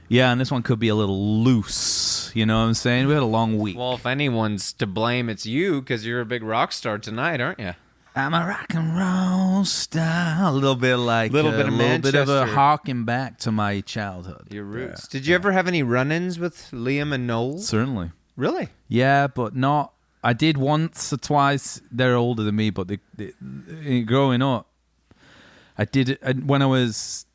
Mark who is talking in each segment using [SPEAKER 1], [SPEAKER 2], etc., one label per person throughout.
[SPEAKER 1] Yeah, and this one could be a little loose. You know what I'm saying? We had a long week.
[SPEAKER 2] Well, if anyone's to blame, it's you, because you're a big rock star tonight, aren't you?
[SPEAKER 1] I'm a rock and roll star. A little bit like
[SPEAKER 2] a little bit of
[SPEAKER 1] a harking back to my childhood.
[SPEAKER 2] Your roots. Did you ever have any run-ins with Liam and Noel?
[SPEAKER 1] Certainly.
[SPEAKER 2] Really?
[SPEAKER 1] Yeah, but not. I did once or twice. They're older than me, but growing up, I did it when I was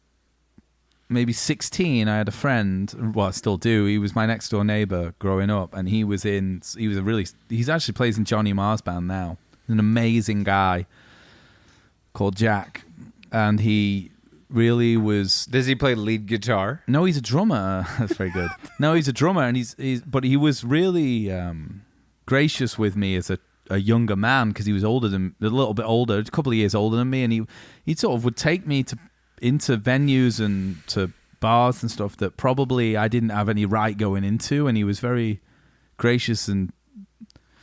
[SPEAKER 1] maybe 16. I had a friend. Well, I still do. He was my next door neighbor growing up, and he's actually plays in Johnny Marr's band now. An amazing guy called Jack, and he really was.
[SPEAKER 2] Does he play lead guitar?
[SPEAKER 1] No, he's a drummer. That's very good. No, he's a drummer, and but he was really gracious with me as a younger man, because he was a little bit older, a couple of years older than me, and he sort of would take me into venues and to bars and stuff that probably I didn't have any right going into, and he was very gracious and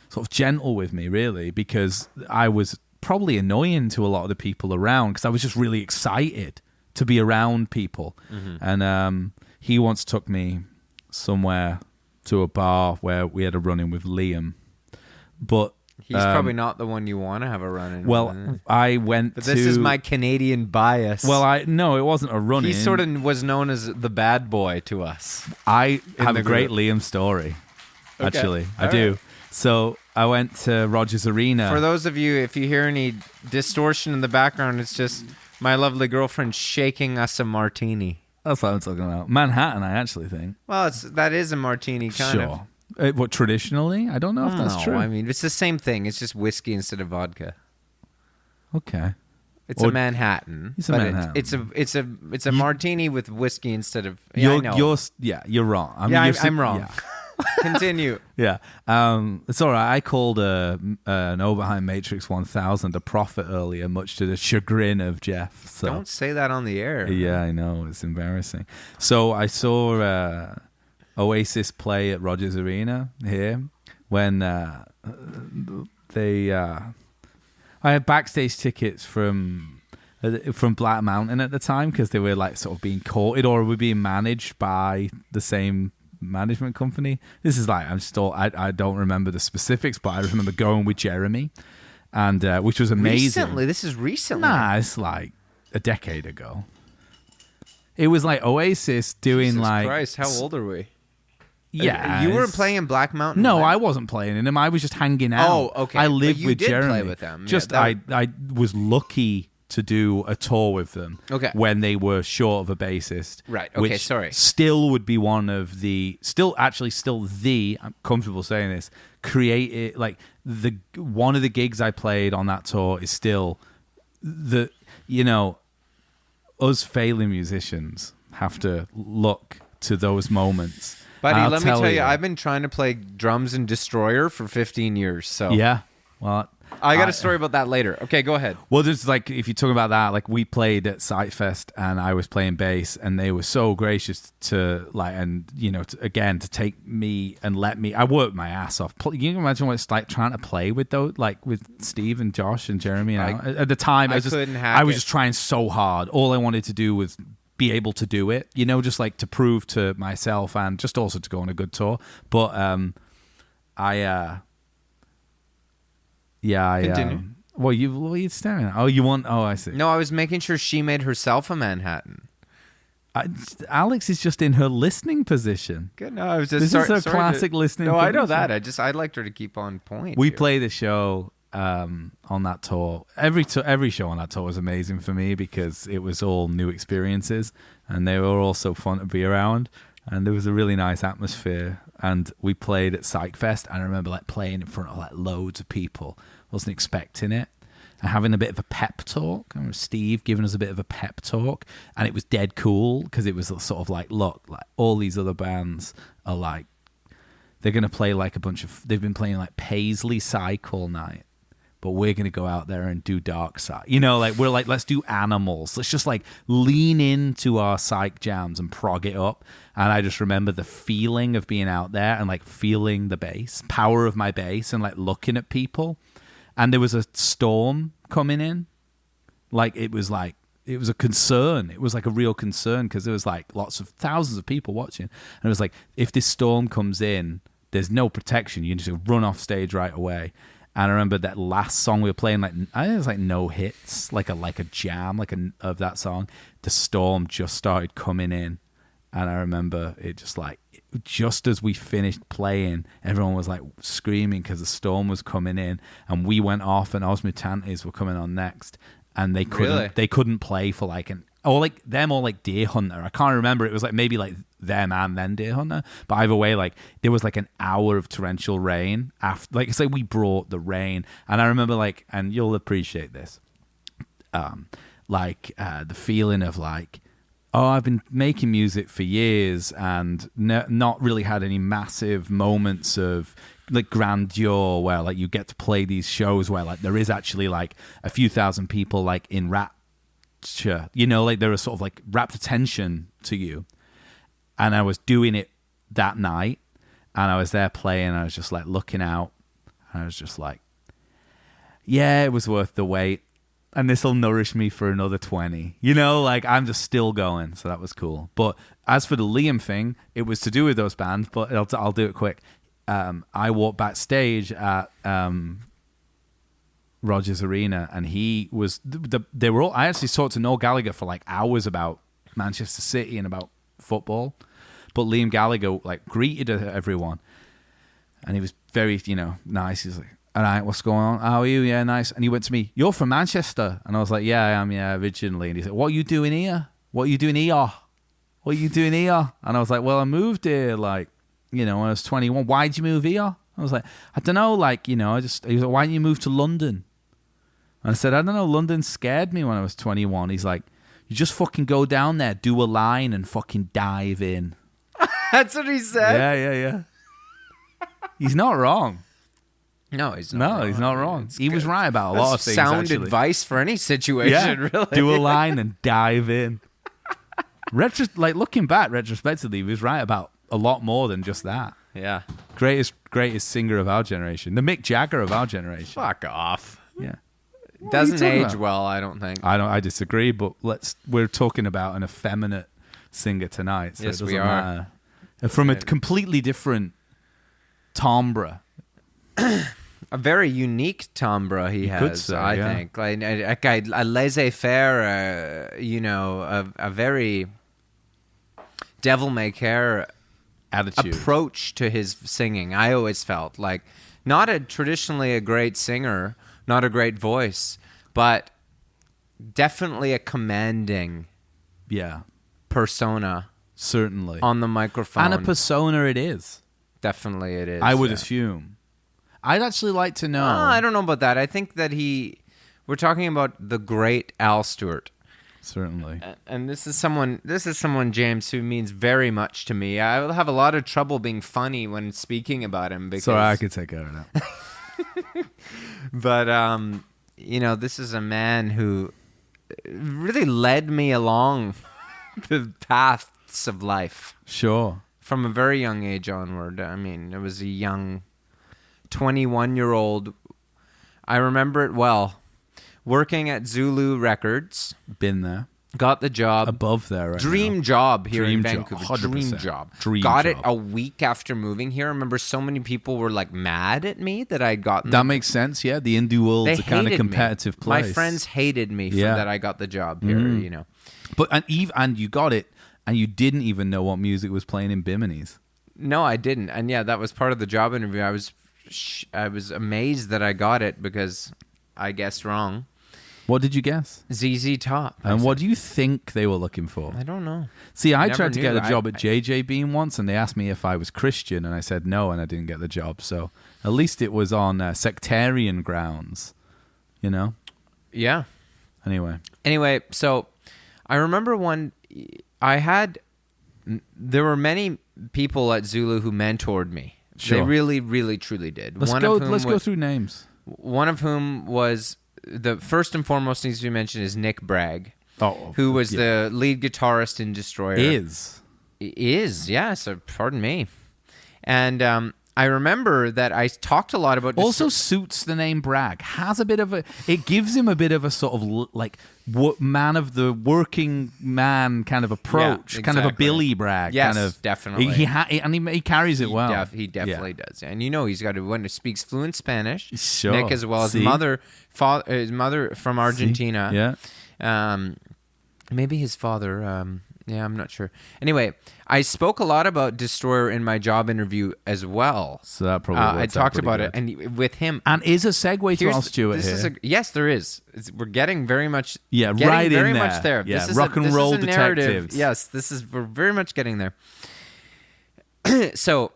[SPEAKER 1] sort of gentle with me, really, because I was probably annoying to a lot of the people around, because I was just really excited to be around people. Mm-hmm. And he once took me somewhere to a bar where we had a run-in with Liam, but
[SPEAKER 2] he's probably not the one you want to have a run-in with.
[SPEAKER 1] Well, I went
[SPEAKER 2] but this is my Canadian bias.
[SPEAKER 1] Well, no, it wasn't a run-in.
[SPEAKER 2] He sort of was known as the bad boy to us.
[SPEAKER 1] I have a great Liam story, actually. Okay. I do. Right. So I went to Rogers Arena.
[SPEAKER 2] For those of you, if you hear any distortion in the background, it's just my lovely girlfriend shaking us a martini.
[SPEAKER 1] That's what I'm talking about. Manhattan, I actually think.
[SPEAKER 2] Well, that is a martini, kind of.
[SPEAKER 1] What, traditionally? I don't know if that's true.
[SPEAKER 2] I mean, it's the same thing. It's just whiskey instead of vodka.
[SPEAKER 1] Okay.
[SPEAKER 2] It's a Manhattan.
[SPEAKER 1] It's a Manhattan.
[SPEAKER 2] It's a martini with whiskey instead of.
[SPEAKER 1] Yeah, you're wrong.
[SPEAKER 2] I'm wrong. Yeah. Continue.
[SPEAKER 1] Yeah. It's all right. I called an Oberheim Matrix 1000 a prophet earlier, much to the chagrin of Jeff. So.
[SPEAKER 2] Don't say that on the air.
[SPEAKER 1] Yeah, I know. It's embarrassing. So I saw Oasis play at Rogers Arena here when I had backstage tickets from Black Mountain at the time, because they were like sort of being courted or were being managed by the same management company. This is like I don't remember the specifics, but I remember going with Jeremy, and which was amazing.
[SPEAKER 2] This is recently.
[SPEAKER 1] Nah, it's like a decade ago. It was like Oasis doing
[SPEAKER 2] Jesus
[SPEAKER 1] like.
[SPEAKER 2] Christ, how old are we?
[SPEAKER 1] Yeah,
[SPEAKER 2] you weren't playing in Black Mountain.
[SPEAKER 1] No, I wasn't playing in them. I was just hanging out.
[SPEAKER 2] Oh, okay.
[SPEAKER 1] I lived with Jeremy.
[SPEAKER 2] Play with them.
[SPEAKER 1] Just I was lucky to do a tour with them.
[SPEAKER 2] Okay.
[SPEAKER 1] When they were short of a bassist.
[SPEAKER 2] Right. Okay.
[SPEAKER 1] Which
[SPEAKER 2] sorry.
[SPEAKER 1] Still would be one of the I'm comfortable saying this. One of the gigs I played on that tour is still us failing musicians have to look to those moments.
[SPEAKER 2] Buddy, let me tell you, I've been trying to play drums in Destroyer for 15 years. So
[SPEAKER 1] yeah, well,
[SPEAKER 2] I got a story about that later. Okay, go ahead.
[SPEAKER 1] Well, there's like, if you talk about that, like we played at Sightfest and I was playing bass, and they were so gracious to to take me and let me. I worked my ass off. You can imagine what it's like trying to play with those, like with Steve and Josh and Jeremy. At the time, I was just trying so hard. All I wanted to do was be able to do it, just like to prove to myself and just also to go on a good tour. But
[SPEAKER 2] Continue.
[SPEAKER 1] What are you staring at? I see.
[SPEAKER 2] No, I was making sure she made herself a Manhattan.
[SPEAKER 1] Alex is just in her listening position.
[SPEAKER 2] Good. No, I was just.
[SPEAKER 1] This is her classic listening.
[SPEAKER 2] No,
[SPEAKER 1] position.
[SPEAKER 2] I know that. I'd liked her to keep on point.
[SPEAKER 1] We played a show on that tour. Every show on that tour was amazing for me because it was all new experiences, and they were all so fun to be around. And there was a really nice atmosphere. And we played at Psychfest, and I remember like playing in front of like loads of people. Wasn't expecting it. And having a bit of a pep talk. I remember Steve giving us a bit of a pep talk, and it was dead cool because it was sort of like, look, like all these other bands are like, they're going to play like they've been playing like Paisley Psych all night, but we're going to go out there and do Dark Side. We're like, let's do Animals. Let's just like lean into our psych jams and prog it up. And I just remember the feeling of being out there and like feeling the bass, power of my bass, and like looking at people. And there was a storm coming in. Like it was it was a concern. It was like a real concern because there was like thousands of people watching, and it was like, if this storm comes in, there's no protection. You just run off stage right away. And I remember that last song we were playing, like I think it was like no hits, like a jam, of that song. The storm just started coming in, and I remember it just as we finished playing, everyone was like screaming because the storm was coming in, and we went off, and Os Mutantes were coming on next, and they couldn't play for like them or like Deer Hunter. I can't remember. It was like maybe like them and then Deer Hunter. But either way, like there was like an hour of torrential rain after. Like it's like we brought the rain, and I remember like, and you'll appreciate this, the feeling of like, oh, I've been making music for years and not really had any massive moments of like grandeur where like you get to play these shows where like there is actually like a few thousand people like in rapture, like there was sort of like rapt attention to you. And I was doing it that night, and I was there playing, and I was just like looking out, and I was just like, yeah, it was worth the wait. And this will nourish me for another 20. Like I'm just still going. So that was cool. But as for the Liam thing, it was to do with those bands, but I'll do it quick. I walked backstage at Rogers Arena, and he was, they were all, I actually talked to Noel Gallagher for like hours about Manchester City and about football. But Liam Gallagher like greeted everyone, and he was very, nice. He's like, all right, what's going on? How are you? Yeah, nice. And he went to me, you're from Manchester? And I was like, yeah, I am, originally. And he said, what are you doing here? What are you doing here? What are you doing here? And I was like, well, I moved here, like, when I was 21. Why'd you move here? I was like, I don't know, like, he was like, why didn't you move to London? And I said, I don't know, London scared me when I was 21. He's like, you just fucking go down there, do a line, and fucking dive in.
[SPEAKER 2] That's what he said?
[SPEAKER 1] Yeah. He's not wrong.
[SPEAKER 2] No, he's not wrong.
[SPEAKER 1] He's not wrong.
[SPEAKER 2] It's
[SPEAKER 1] he
[SPEAKER 2] good.
[SPEAKER 1] was right about a lot of things,
[SPEAKER 2] sound
[SPEAKER 1] actually.
[SPEAKER 2] advice for any situation, really.
[SPEAKER 1] Do a line and dive in. Looking back retrospectively, he was right about a lot more than just that.
[SPEAKER 2] Yeah.
[SPEAKER 1] Greatest singer of our generation. The Mick Jagger of our generation.
[SPEAKER 2] Fuck off.
[SPEAKER 1] Yeah.
[SPEAKER 2] Doesn't age well, I don't think.
[SPEAKER 1] I disagree, but we're talking about an effeminate singer tonight, so
[SPEAKER 2] yes,
[SPEAKER 1] it doesn't
[SPEAKER 2] we are.
[SPEAKER 1] matter. From a completely different timbre.
[SPEAKER 2] A very unique timbre he has,
[SPEAKER 1] could say,
[SPEAKER 2] I think. Like a laissez-faire, a very devil-may-care
[SPEAKER 1] attitude,
[SPEAKER 2] approach to his singing. I always felt like not traditionally a great singer, not a great voice, but definitely a commanding persona.
[SPEAKER 1] Certainly.
[SPEAKER 2] On the microphone.
[SPEAKER 1] And a persona it is.
[SPEAKER 2] Definitely it is.
[SPEAKER 1] I would assume. I'd actually like to know.
[SPEAKER 2] I don't know about that. I think that we're talking about the great Al Stewart.
[SPEAKER 1] Certainly.
[SPEAKER 2] And this is someone, James, who means very much to me. I will have a lot of trouble being funny when speaking about him. Because,
[SPEAKER 1] sorry, I could take care of that.
[SPEAKER 2] But, this is a man who really led me along the paths of life.
[SPEAKER 1] Sure.
[SPEAKER 2] From a very young age onward. I mean, it was a young 21-year-old. I remember it well. Working at Zulu Records.
[SPEAKER 1] Been there.
[SPEAKER 2] Got the job.
[SPEAKER 1] Above there right
[SPEAKER 2] Dream
[SPEAKER 1] now.
[SPEAKER 2] job here
[SPEAKER 1] Dream
[SPEAKER 2] in
[SPEAKER 1] job,
[SPEAKER 2] Vancouver.
[SPEAKER 1] 100%.
[SPEAKER 2] Dream job.
[SPEAKER 1] Dream
[SPEAKER 2] got
[SPEAKER 1] job.
[SPEAKER 2] it a week after moving here. I remember so many people were like mad at me that I'd gotten.
[SPEAKER 1] That makes sense, yeah. The indie world's a kind of competitive place.
[SPEAKER 2] My friends hated me for that I got the job here,
[SPEAKER 1] But and you got it, and you didn't even know what music was playing in Bimini's.
[SPEAKER 2] No, I didn't. And yeah, that was part of the job interview. I was amazed that I got it because I guessed wrong.
[SPEAKER 1] What did you guess?
[SPEAKER 2] ZZ Top.
[SPEAKER 1] And what do you think they were looking for?
[SPEAKER 2] I don't know.
[SPEAKER 1] See, I tried to get a job at JJ Bean once, and they asked me if I was Christian, and I said no, and I didn't get the job. So at least it was on sectarian grounds,
[SPEAKER 2] Yeah.
[SPEAKER 1] Anyway,
[SPEAKER 2] so I remember there were many people at Zulu who mentored me.
[SPEAKER 1] Sure.
[SPEAKER 2] They really, really, truly did.
[SPEAKER 1] Let's go through names.
[SPEAKER 2] One of whom was, the first and foremost needs to be mentioned, is Nick Bragg, who was the lead guitarist in Destroyer.
[SPEAKER 1] Is,
[SPEAKER 2] yeah, so pardon me. And I remember that I talked a lot about...
[SPEAKER 1] Also suits the name Bragg. Has a bit of a... It gives him a bit of a sort of like man of the working man kind of approach.
[SPEAKER 2] Yeah,
[SPEAKER 1] kind of a
[SPEAKER 2] exactly.
[SPEAKER 1] Billy Bragg.
[SPEAKER 2] Yes,
[SPEAKER 1] kind of,
[SPEAKER 2] definitely.
[SPEAKER 1] He carries it well.
[SPEAKER 2] He definitely does. And he's got one who speaks fluent Spanish.
[SPEAKER 1] Sure.
[SPEAKER 2] Nick, as well as his mother from Argentina.
[SPEAKER 1] Yeah.
[SPEAKER 2] Maybe his father... I'm not sure. Anyway, I spoke a lot about Destroyer in my job interview as well.
[SPEAKER 1] So that probably
[SPEAKER 2] I talked about it, and with him.
[SPEAKER 1] And is a segue to Al Stewart here?
[SPEAKER 2] Yes, there is. We're getting very much.
[SPEAKER 1] Right
[SPEAKER 2] very
[SPEAKER 1] in there.
[SPEAKER 2] much there.
[SPEAKER 1] Yeah,
[SPEAKER 2] this is
[SPEAKER 1] rock and roll
[SPEAKER 2] detectives.
[SPEAKER 1] detectives.
[SPEAKER 2] Yes, we're very much getting there. So,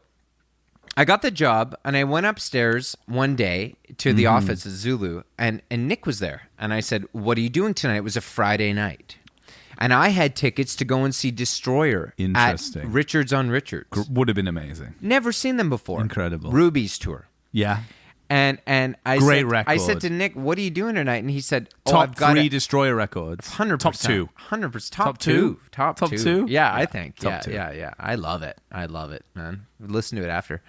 [SPEAKER 2] I got the job, and I went upstairs one day to the office at Zulu, and Nick was there, and I said, "What are you doing tonight?" It was a Friday night. And I had tickets to go and see Destroyer at Richards on Richards.
[SPEAKER 1] Would have been amazing.
[SPEAKER 2] Never seen them before.
[SPEAKER 1] Incredible.
[SPEAKER 2] Ruby's tour.
[SPEAKER 1] Yeah.
[SPEAKER 2] And I
[SPEAKER 1] Great
[SPEAKER 2] said,
[SPEAKER 1] record.
[SPEAKER 2] I said to Nick, "What are you doing tonight?" And he said,
[SPEAKER 1] Top 3 Destroyer records.
[SPEAKER 2] 100%.
[SPEAKER 1] Top 2.
[SPEAKER 2] 100%.
[SPEAKER 1] Top 2?
[SPEAKER 2] Top 2.
[SPEAKER 1] 2?
[SPEAKER 2] Yeah, I think.
[SPEAKER 1] Top 2.
[SPEAKER 2] Yeah. I love it, man. Listen to it after.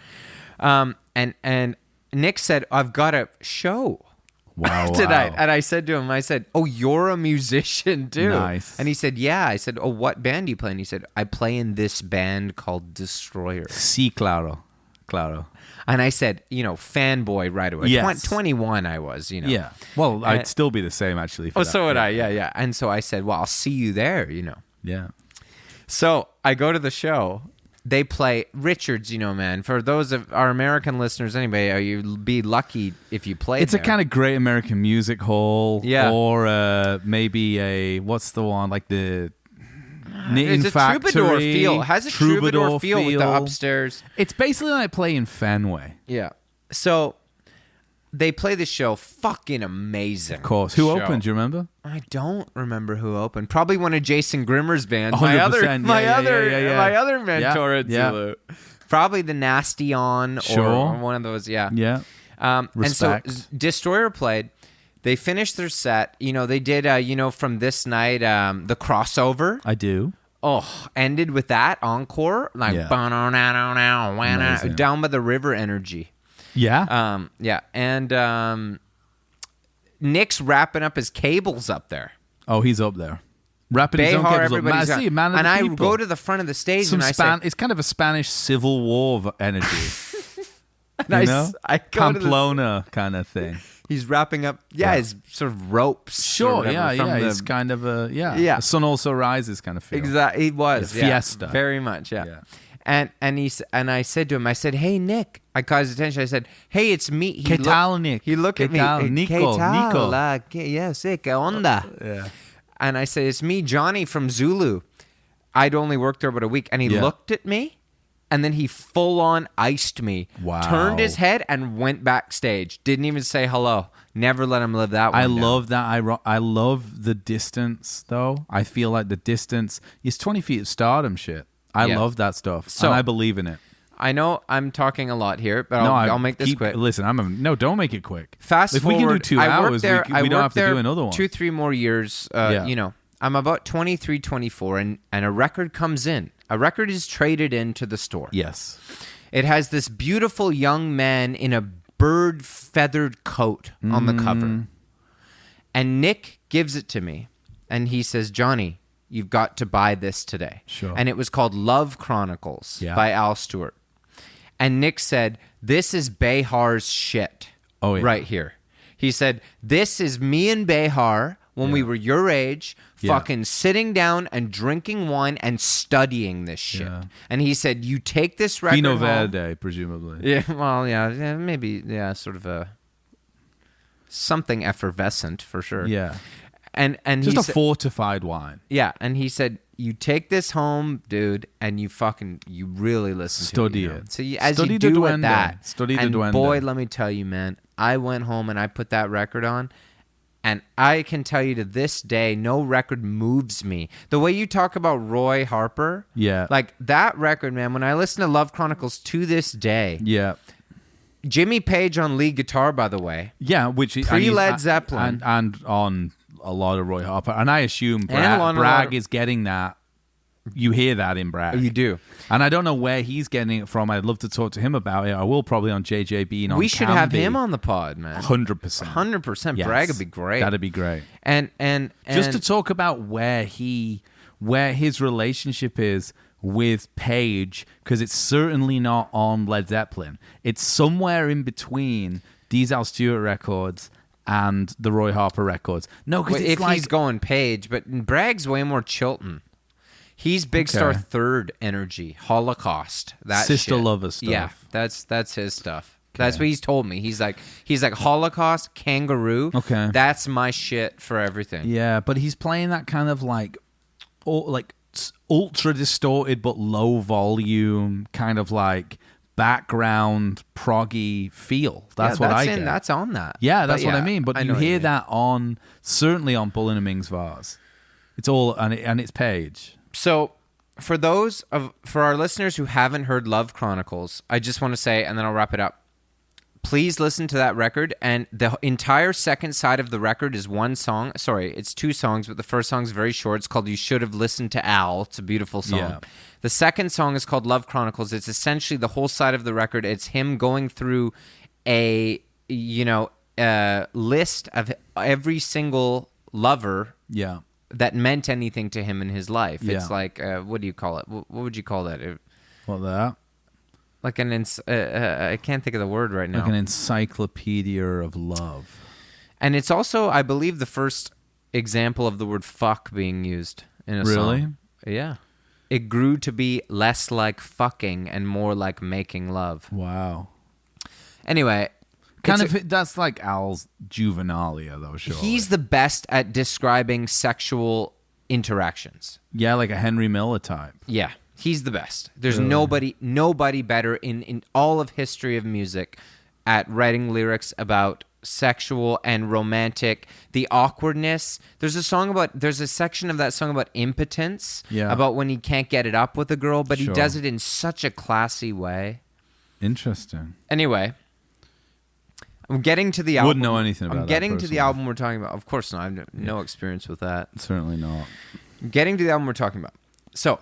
[SPEAKER 2] And Nick said, "I've got a show."
[SPEAKER 1] Wow,
[SPEAKER 2] tonight.
[SPEAKER 1] wow.
[SPEAKER 2] And I said to him, "Oh, you're a musician too?"
[SPEAKER 1] Nice.
[SPEAKER 2] And he said, "Yeah." I said, "Oh, what band do you play?" And he said, "I play in this band called Destroyer."
[SPEAKER 1] Sí, claro.
[SPEAKER 2] And I said, fanboy right away.
[SPEAKER 1] Yes.
[SPEAKER 2] 21 I was,
[SPEAKER 1] Yeah. Well, I'd still be the same actually.
[SPEAKER 2] So would I. Yeah. And so I said, "Well, I'll see you there,
[SPEAKER 1] Yeah.
[SPEAKER 2] So I go to the show. They play Richards, man. For those of our American listeners, anyway, you'd be lucky if you played
[SPEAKER 1] It's
[SPEAKER 2] there.
[SPEAKER 1] a kind of great American music hall.
[SPEAKER 2] Yeah.
[SPEAKER 1] Or maybe what's the one? Like the Knitting
[SPEAKER 2] It's a
[SPEAKER 1] Factory.
[SPEAKER 2] troubadour feel. It has a troubadour feel with the upstairs.
[SPEAKER 1] It's basically like playing Fenway.
[SPEAKER 2] Yeah. So they play the show. Fucking amazing.
[SPEAKER 1] Of course. Who
[SPEAKER 2] show.
[SPEAKER 1] opened? Do you remember?
[SPEAKER 2] I don't remember who opened. Probably one of Jason Grimmer's bands.
[SPEAKER 1] 100%.
[SPEAKER 2] My other mentor at
[SPEAKER 1] Yeah.
[SPEAKER 2] Zulu. Probably the Nasty On or one of those. Yeah.
[SPEAKER 1] Yeah.
[SPEAKER 2] And so
[SPEAKER 1] Respect.
[SPEAKER 2] Destroyer played. They finished their set. They did, from this night, the crossover.
[SPEAKER 1] I do.
[SPEAKER 2] Oh, ended with that encore. Like,
[SPEAKER 1] Yeah.
[SPEAKER 2] Amazing. Down by the river energy.
[SPEAKER 1] Yeah.
[SPEAKER 2] And Nick's wrapping up his cables up there.
[SPEAKER 1] Oh, he's up there. Wrapping his own cables up.
[SPEAKER 2] Everybody's
[SPEAKER 1] See, man of
[SPEAKER 2] and
[SPEAKER 1] the
[SPEAKER 2] I
[SPEAKER 1] people.
[SPEAKER 2] go to the front of the stage and I say,
[SPEAKER 1] it's kind of a Spanish Civil War energy.
[SPEAKER 2] and I go to the,
[SPEAKER 1] Pamplona kind of thing.
[SPEAKER 2] he's wrapping up. Yeah, his sort of ropes.
[SPEAKER 1] Sure,
[SPEAKER 2] or whatever from the-
[SPEAKER 1] It's kind of a
[SPEAKER 2] Yeah.
[SPEAKER 1] The sun also rises kind of feel.
[SPEAKER 2] Exactly, it was
[SPEAKER 1] Yeah, fiesta.
[SPEAKER 2] very much. Yeah. And I said to him, I said, "Hey Nick," I caught his attention. I said, "Hey, it's me."
[SPEAKER 1] ¿Qué tal, Nick?
[SPEAKER 2] He looked
[SPEAKER 1] ¿Qué
[SPEAKER 2] at me.
[SPEAKER 1] tal?
[SPEAKER 2] "¿Qué
[SPEAKER 1] Nico,
[SPEAKER 2] tal?
[SPEAKER 1] Nico."
[SPEAKER 2] Yes, ¿qué onda?
[SPEAKER 1] Yeah.
[SPEAKER 2] And I said, "It's me, Johnny from Zulu." I'd only worked there about a week, and he looked at me, and then he full on iced me.
[SPEAKER 1] Wow.
[SPEAKER 2] Turned his head and went backstage. Didn't even say hello. Never let him live that one
[SPEAKER 1] I
[SPEAKER 2] down.
[SPEAKER 1] love that. I love the distance, though. I feel like the distance is 20 feet of stardom shit. I love that stuff.
[SPEAKER 2] So-
[SPEAKER 1] and I believe in it.
[SPEAKER 2] I know I'm talking a lot here, but I'll make this quick.
[SPEAKER 1] Listen, don't make it quick.
[SPEAKER 2] Fast
[SPEAKER 1] if
[SPEAKER 2] forward,
[SPEAKER 1] we can do 2
[SPEAKER 2] I worked
[SPEAKER 1] hours,
[SPEAKER 2] there,
[SPEAKER 1] we don't have to
[SPEAKER 2] there
[SPEAKER 1] do another one.
[SPEAKER 2] 2-3 more years. I'm about 23, 24, and a record comes in. A record is traded into the store.
[SPEAKER 1] Yes.
[SPEAKER 2] It has this beautiful young man in a bird feathered coat on the cover. And Nick gives it to me, and he says, "Johnny, you've got to buy this today."
[SPEAKER 1] Sure.
[SPEAKER 2] And it was called Love Chronicles by Al Stewart. And Nick said, "This is Behar's shit right here." He said, "This is me and Behar when we were your age, fucking sitting down and drinking wine and studying this shit."
[SPEAKER 1] Yeah.
[SPEAKER 2] And he said, "You take this record
[SPEAKER 1] Vino
[SPEAKER 2] home."
[SPEAKER 1] Verde, presumably.
[SPEAKER 2] Yeah, well, maybe, sort of a something effervescent for sure.
[SPEAKER 1] Yeah.
[SPEAKER 2] And
[SPEAKER 1] Just
[SPEAKER 2] he
[SPEAKER 1] a
[SPEAKER 2] said,
[SPEAKER 1] fortified wine.
[SPEAKER 2] yeah, and he said, "You take this home, dude, and you really listen
[SPEAKER 1] Study
[SPEAKER 2] to it.
[SPEAKER 1] it.
[SPEAKER 2] So as
[SPEAKER 1] Study
[SPEAKER 2] you
[SPEAKER 1] the
[SPEAKER 2] do with
[SPEAKER 1] duende.
[SPEAKER 2] that,
[SPEAKER 1] Study the
[SPEAKER 2] and
[SPEAKER 1] duende.
[SPEAKER 2] boy, let me tell you, man, I went home and I put that record on, and I can tell you to this day, no record moves me. The way you talk about Roy Harper, like that record, man, when I listen to Love Chronicles to this day, Jimmy Page on lead guitar, by the way.
[SPEAKER 1] Yeah, which
[SPEAKER 2] Pre-Led Zeppelin.
[SPEAKER 1] and on a lot of Roy Harper, and I assume
[SPEAKER 2] And on a lot
[SPEAKER 1] Bragg
[SPEAKER 2] of-
[SPEAKER 1] is getting that you hear that in Bragg.
[SPEAKER 2] You do.
[SPEAKER 1] And I don't know where he's getting it from. I'd love to talk to him about it. I will probably on JJB and on
[SPEAKER 2] We should have him on the pod, man.
[SPEAKER 1] 100%.
[SPEAKER 2] 100%.
[SPEAKER 1] Yes.
[SPEAKER 2] Bragg would be great.
[SPEAKER 1] That'd be great.
[SPEAKER 2] And
[SPEAKER 1] just to talk about where his relationship is with Page, because it's certainly not on Led Zeppelin. It's somewhere in between these Al Stewart records and the Roy Harper records. No, because
[SPEAKER 2] if he's going Page, but Bragg's way more Chilton. He's Big Star Third energy, Holocaust, that
[SPEAKER 1] Sister
[SPEAKER 2] shit.
[SPEAKER 1] Lover stuff.
[SPEAKER 2] Yeah, that's his stuff. Okay. That's what he's told me. He's like Holocaust, Kangaroo.
[SPEAKER 1] Okay,
[SPEAKER 2] that's my shit for everything.
[SPEAKER 1] Yeah, but he's playing that kind of like ultra distorted but low volume, kind of like background proggy feel. That's what I get.
[SPEAKER 2] That's on that.
[SPEAKER 1] Yeah, that's what I mean. But you hear that certainly on Bull in a Ming's Vase. It's all and it's Page.
[SPEAKER 2] So for our listeners who haven't heard Love Chronicles, I just want to say, and then I'll wrap it up. Please listen to that record, and the entire second side of the record is one song. Sorry, it's two songs, but the first song's very short. It's called You Should Have Listened to Al. It's a beautiful song. Yeah. The second song is called Love Chronicles. It's essentially the whole side of the record. It's him going through a list of every single lover that meant anything to him in his life. Yeah. It's like, what do you call it? What would you call that?
[SPEAKER 1] What that?
[SPEAKER 2] Like I can't think of the word right now.
[SPEAKER 1] Like an encyclopedia of love.
[SPEAKER 2] And it's also, I believe, the first example of the word fuck being used in a song. Really? Yeah. It grew to be less like fucking and more like making love.
[SPEAKER 1] Wow.
[SPEAKER 2] Anyway.
[SPEAKER 1] That's like Al's Juvenalia, though, sure.
[SPEAKER 2] He's the best at describing sexual interactions.
[SPEAKER 1] Yeah, like a Henry Miller type.
[SPEAKER 2] Yeah. He's the best. There's nobody better in all of history of music at writing lyrics about sexual and romantic, the awkwardness. There's a section of that song about impotence, about when he can't get it up with a girl, but he does it in such a classy way.
[SPEAKER 1] Interesting.
[SPEAKER 2] Anyway, I'm getting to the album.
[SPEAKER 1] Wouldn't know anything about that.
[SPEAKER 2] I'm getting to the album we're talking about. Of course not. I have no experience with that.
[SPEAKER 1] Certainly not.
[SPEAKER 2] I'm getting to the album we're talking about. So,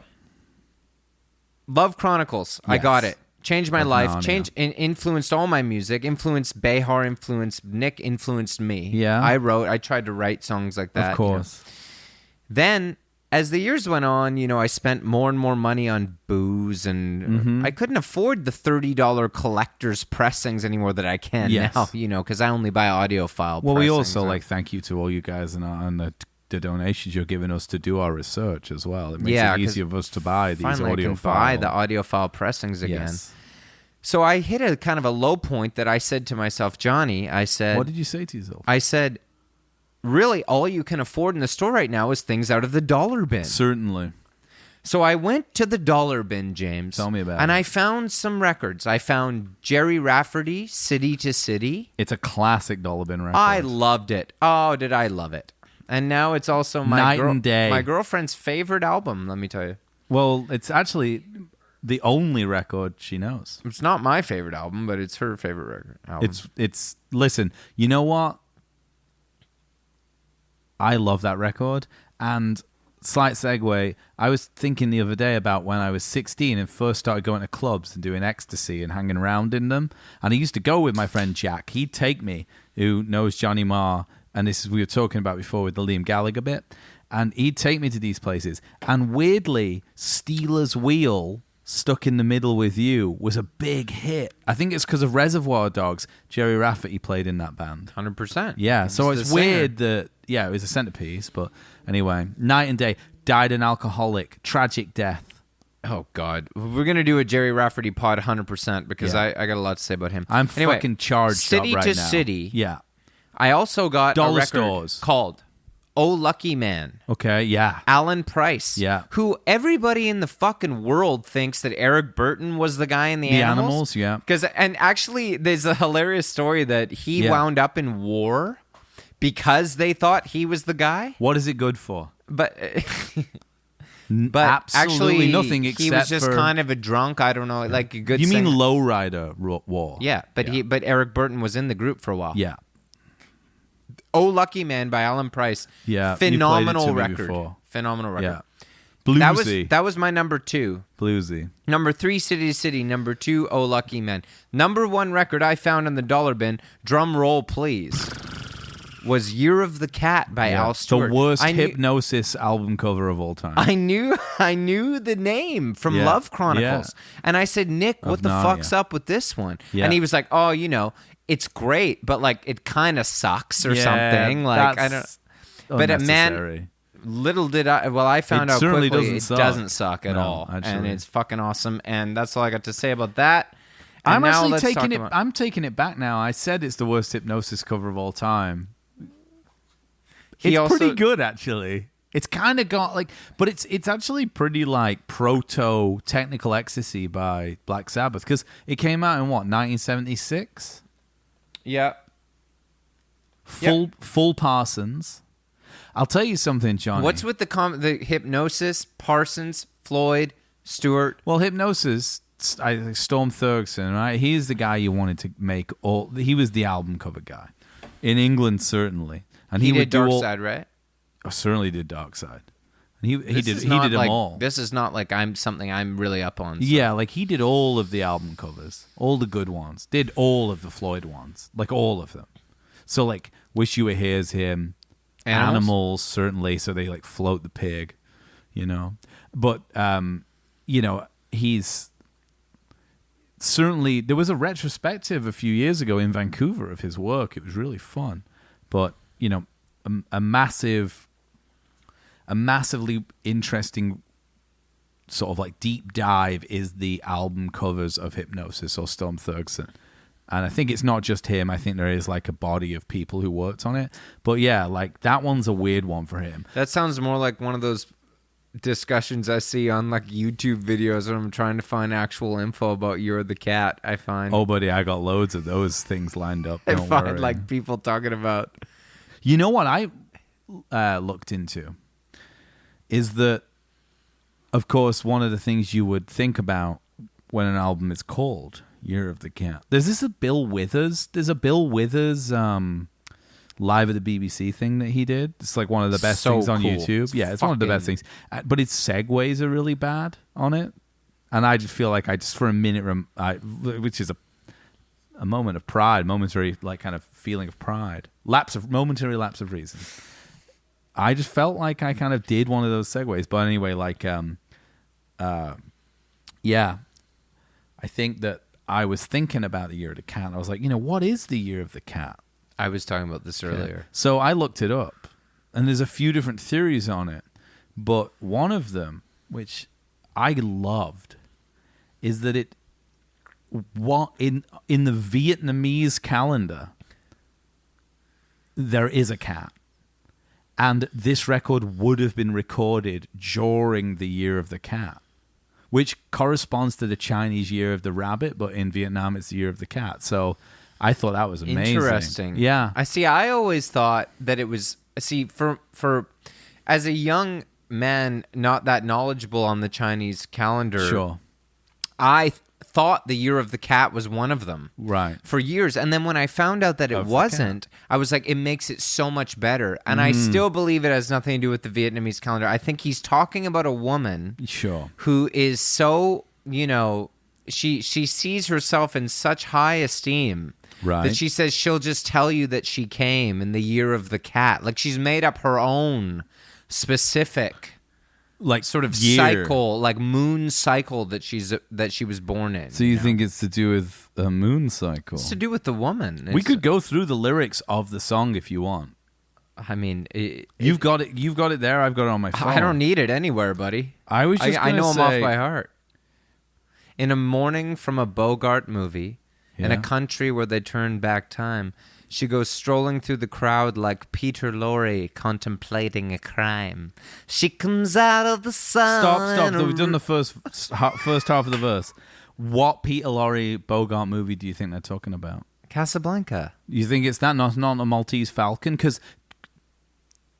[SPEAKER 2] Love Chronicles. Yes. I got it. Changed my life. Influenced all my music. Influenced Behar. Influenced Nick. Influenced me.
[SPEAKER 1] Yeah.
[SPEAKER 2] I tried to write songs like that.
[SPEAKER 1] Of course.
[SPEAKER 2] Then, as the years went on, I spent more and more money on booze, and I couldn't afford the $30 collector's pressings anymore that I can now. Because I only buy audiophile.
[SPEAKER 1] Well, we also thank you to all you guys and the donations you're giving us to do our research as well. It makes it easier for us to buy these audiophile.
[SPEAKER 2] I can buy the audiophile pressings again.
[SPEAKER 1] Yes.
[SPEAKER 2] So I hit a kind of a low point that I said to myself, Johnny, I said...
[SPEAKER 1] What did you say to yourself?
[SPEAKER 2] I said, really, all you can afford in the store right now is things out of the dollar bin.
[SPEAKER 1] Certainly.
[SPEAKER 2] So I went to the dollar bin, James.
[SPEAKER 1] Tell me about it.
[SPEAKER 2] And I found some records. I found Jerry Rafferty, City to City.
[SPEAKER 1] It's a classic dollar bin record.
[SPEAKER 2] I loved it. Oh, did I love it. And now it's also my girlfriend's favorite album, let me tell you.
[SPEAKER 1] Well, it's actually the only record she knows.
[SPEAKER 2] It's not my favorite album, but it's her favorite album.
[SPEAKER 1] It's listen, you know what? I love that record. And slight segue, I was thinking the other day about when I was 16 and first started going to clubs and doing ecstasy and hanging around in them. And I used to go with my friend Jack. He'd take me, who knows Johnny Marr. And this is we were talking about before with the Liam Gallagher bit. And he'd take me to these places. And weirdly, Steelers Wheel, Stuck in the Middle with You, was a big hit. I think it's because of Reservoir Dogs. Jerry Rafferty played in that band.
[SPEAKER 2] 100%.
[SPEAKER 1] Yeah, so it's weird that, it was a centerpiece. But anyway, Night and Day, died an alcoholic, tragic death.
[SPEAKER 2] Oh, God. We're going to do a Jerry Rafferty pod 100% because I got a lot to say about him.
[SPEAKER 1] I'm fucking charged
[SPEAKER 2] City
[SPEAKER 1] up right
[SPEAKER 2] to
[SPEAKER 1] now.
[SPEAKER 2] City.
[SPEAKER 1] Yeah.
[SPEAKER 2] I also got
[SPEAKER 1] Dollar
[SPEAKER 2] a record
[SPEAKER 1] stores
[SPEAKER 2] called Oh Lucky Man.
[SPEAKER 1] Okay, yeah.
[SPEAKER 2] Alan Price.
[SPEAKER 1] Yeah.
[SPEAKER 2] Who everybody in the fucking world thinks that Eric Burton was the guy in the Animals.
[SPEAKER 1] Yeah.
[SPEAKER 2] And actually, there's a hilarious story that he wound up in war because they thought he was the guy.
[SPEAKER 1] What is it good for?
[SPEAKER 2] But
[SPEAKER 1] absolutely
[SPEAKER 2] actually,
[SPEAKER 1] nothing except
[SPEAKER 2] he was just kind of a drunk. I don't know, like a good.
[SPEAKER 1] You mean Lowrider War?
[SPEAKER 2] Yeah, but Eric Burton was in the group for a while.
[SPEAKER 1] Yeah.
[SPEAKER 2] Oh Lucky Man by Alan Price.
[SPEAKER 1] Yeah.
[SPEAKER 2] Phenomenal record. Phenomenal record.
[SPEAKER 1] Yeah. Bluesy.
[SPEAKER 2] That was my number 2.
[SPEAKER 1] Bluesy.
[SPEAKER 2] Number 3, City to City. Number 2, Oh Lucky Men. Number 1 record I found in the dollar bin, drum roll please, was Year of the Cat by Al Stewart.
[SPEAKER 1] The worst Hypnosis album cover of all time.
[SPEAKER 2] I knew the name from Love Chronicles. Yeah. And I said, Nick, what the fuck's up with this one? Yeah. And he was like, oh, it's great, but like it kind of sucks or something. Like I don't. But man, little did I found out quickly it doesn't suck at all, actually. And it's fucking awesome. And that's all I got to say about that. And
[SPEAKER 1] I'm taking it back now. I said it's the worst Hypnosis cover of all time. It's pretty good, actually. It's kind of got like, but it's actually pretty like proto Technical Ecstasy by Black Sabbath, because it came out in 1976.
[SPEAKER 2] Yeah.
[SPEAKER 1] Full Parsons. I'll tell you something, Johnny.
[SPEAKER 2] What's with the Hypnosis, Parsons, Floyd, Stewart?
[SPEAKER 1] Well, Hypnosis, Storm Thurgeson, right? He's the guy you wanted to make all. He was the album cover guy in England, certainly. And he
[SPEAKER 2] did Dark Side, right?
[SPEAKER 1] Oh, certainly did Dark Side. And he did them all.
[SPEAKER 2] This is not like I'm really up on. So.
[SPEAKER 1] Yeah, like he did all of the album covers, all the good ones. Did all of the Floyd ones, like all of them. So like Wish You Were Here's him. Animals, certainly. So they like float the pig, But he's certainly. There was a retrospective a few years ago in Vancouver of his work. It was really fun, but a massively interesting sort of like deep dive is the album covers of Hypnosis or Storm Thurgeson. And I think it's not just him. I think there is like a body of people who worked on it. But yeah, like that one's a weird one for him.
[SPEAKER 2] That sounds more like one of those discussions I see on like YouTube videos when I'm trying to find actual info about You're the Cat, I find.
[SPEAKER 1] Oh, buddy, I got loads of those things lined up.
[SPEAKER 2] I find like people talking about.
[SPEAKER 1] You know what I looked into is that, of course, one of the things you would think about when an album is called Year of the Cat. There's a Bill Withers live at the BBC thing that he did. It's like one of the best things on YouTube. Yeah, it's one of the best things. But its segues are really bad on it. And I just feel like for a minute, which is a moment of pride, momentary like kind of feeling of pride, momentary lapse of reason. I just felt like I kind of did one of those segues. But anyway, like, yeah, I think that I was thinking about the Year of the Cat. I was like, what is the Year of the Cat?
[SPEAKER 2] I was talking about this earlier.
[SPEAKER 1] So I looked it up, and there's a few different theories on it. But one of them, which I loved, is that in the Vietnamese calendar, there is a cat. And this record would have been recorded during the Year of the Cat, which corresponds to the Chinese Year of the Rabbit, but in Vietnam it's the Year of the Cat. So I thought that was amazing.
[SPEAKER 2] Interesting.
[SPEAKER 1] Yeah.
[SPEAKER 2] I always thought that it was, for as a young man not that knowledgeable on the Chinese calendar,
[SPEAKER 1] sure,
[SPEAKER 2] I thought the Year of the Cat was one of them.
[SPEAKER 1] Right.
[SPEAKER 2] For years. And then when I found out that it wasn't, I was like, it makes it so much better. And I still believe it has nothing to do with the Vietnamese calendar. I think he's talking about a woman,
[SPEAKER 1] sure,
[SPEAKER 2] who is so, she sees herself in such high esteem.
[SPEAKER 1] Right.
[SPEAKER 2] That she says she'll just tell you that she came in the Year of the Cat. Like she's made up her own specific like sort of cycle, like moon cycle that she was born in.
[SPEAKER 1] So you think it's to do with a moon cycle?
[SPEAKER 2] It's to do with the woman.
[SPEAKER 1] We could go through the lyrics of the song if you want.
[SPEAKER 2] I mean,
[SPEAKER 1] you've got it. You've got it there. I've got it on my phone.
[SPEAKER 2] I don't need it anywhere, buddy.
[SPEAKER 1] I was just
[SPEAKER 2] I know them off by heart. In a morning from a Bogart movie, in a country where they turn back time, she goes strolling through the crowd like Peter Lorre contemplating a crime. She comes out of the sun.
[SPEAKER 1] Stop. We've done the first half of the verse. What Peter Lorre Bogart movie do you think they're talking about?
[SPEAKER 2] Casablanca.
[SPEAKER 1] You think it's that, not a Maltese Falcon? Because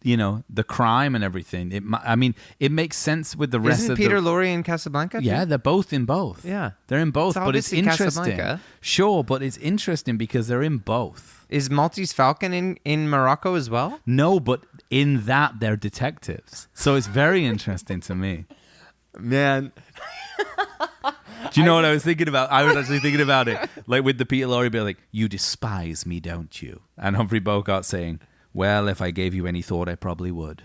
[SPEAKER 1] the crime and everything. It makes sense with the rest
[SPEAKER 2] Isn't
[SPEAKER 1] of
[SPEAKER 2] Peter Lorre in Casablanca?
[SPEAKER 1] Yeah, they're both in both.
[SPEAKER 2] Yeah.
[SPEAKER 1] They're in both, but it's interesting.
[SPEAKER 2] Casablanca.
[SPEAKER 1] Sure, but it's interesting because they're in both.
[SPEAKER 2] Is Maltese Falcon in Morocco as well?
[SPEAKER 1] No, but in that they're detectives. So it's very interesting to me.
[SPEAKER 2] Man.
[SPEAKER 1] Do you know what I was thinking about? I was actually thinking about it. Like with the Peter Lorre bit, like, you despise me, don't you? And Humphrey Bogart saying, well, if I gave you any thought, I probably would.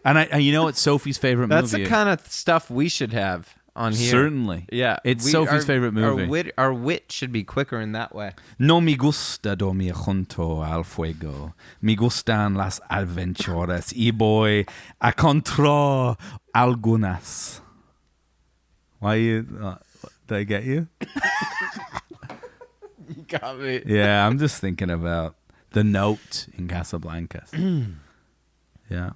[SPEAKER 1] And it's Sophie's favorite movie.
[SPEAKER 2] That's the kind of stuff we should have on here.
[SPEAKER 1] Certainly.
[SPEAKER 2] Yeah.
[SPEAKER 1] It's Sophie's favorite movie.
[SPEAKER 2] Our wit should be quicker in that way.
[SPEAKER 1] No me gusta dormir junto al fuego. Me gustan las aventuras y voy a contra algunas. Why you... did I get you?
[SPEAKER 2] You got me.
[SPEAKER 1] Yeah, I'm just thinking about the note in Casablanca. Yeah.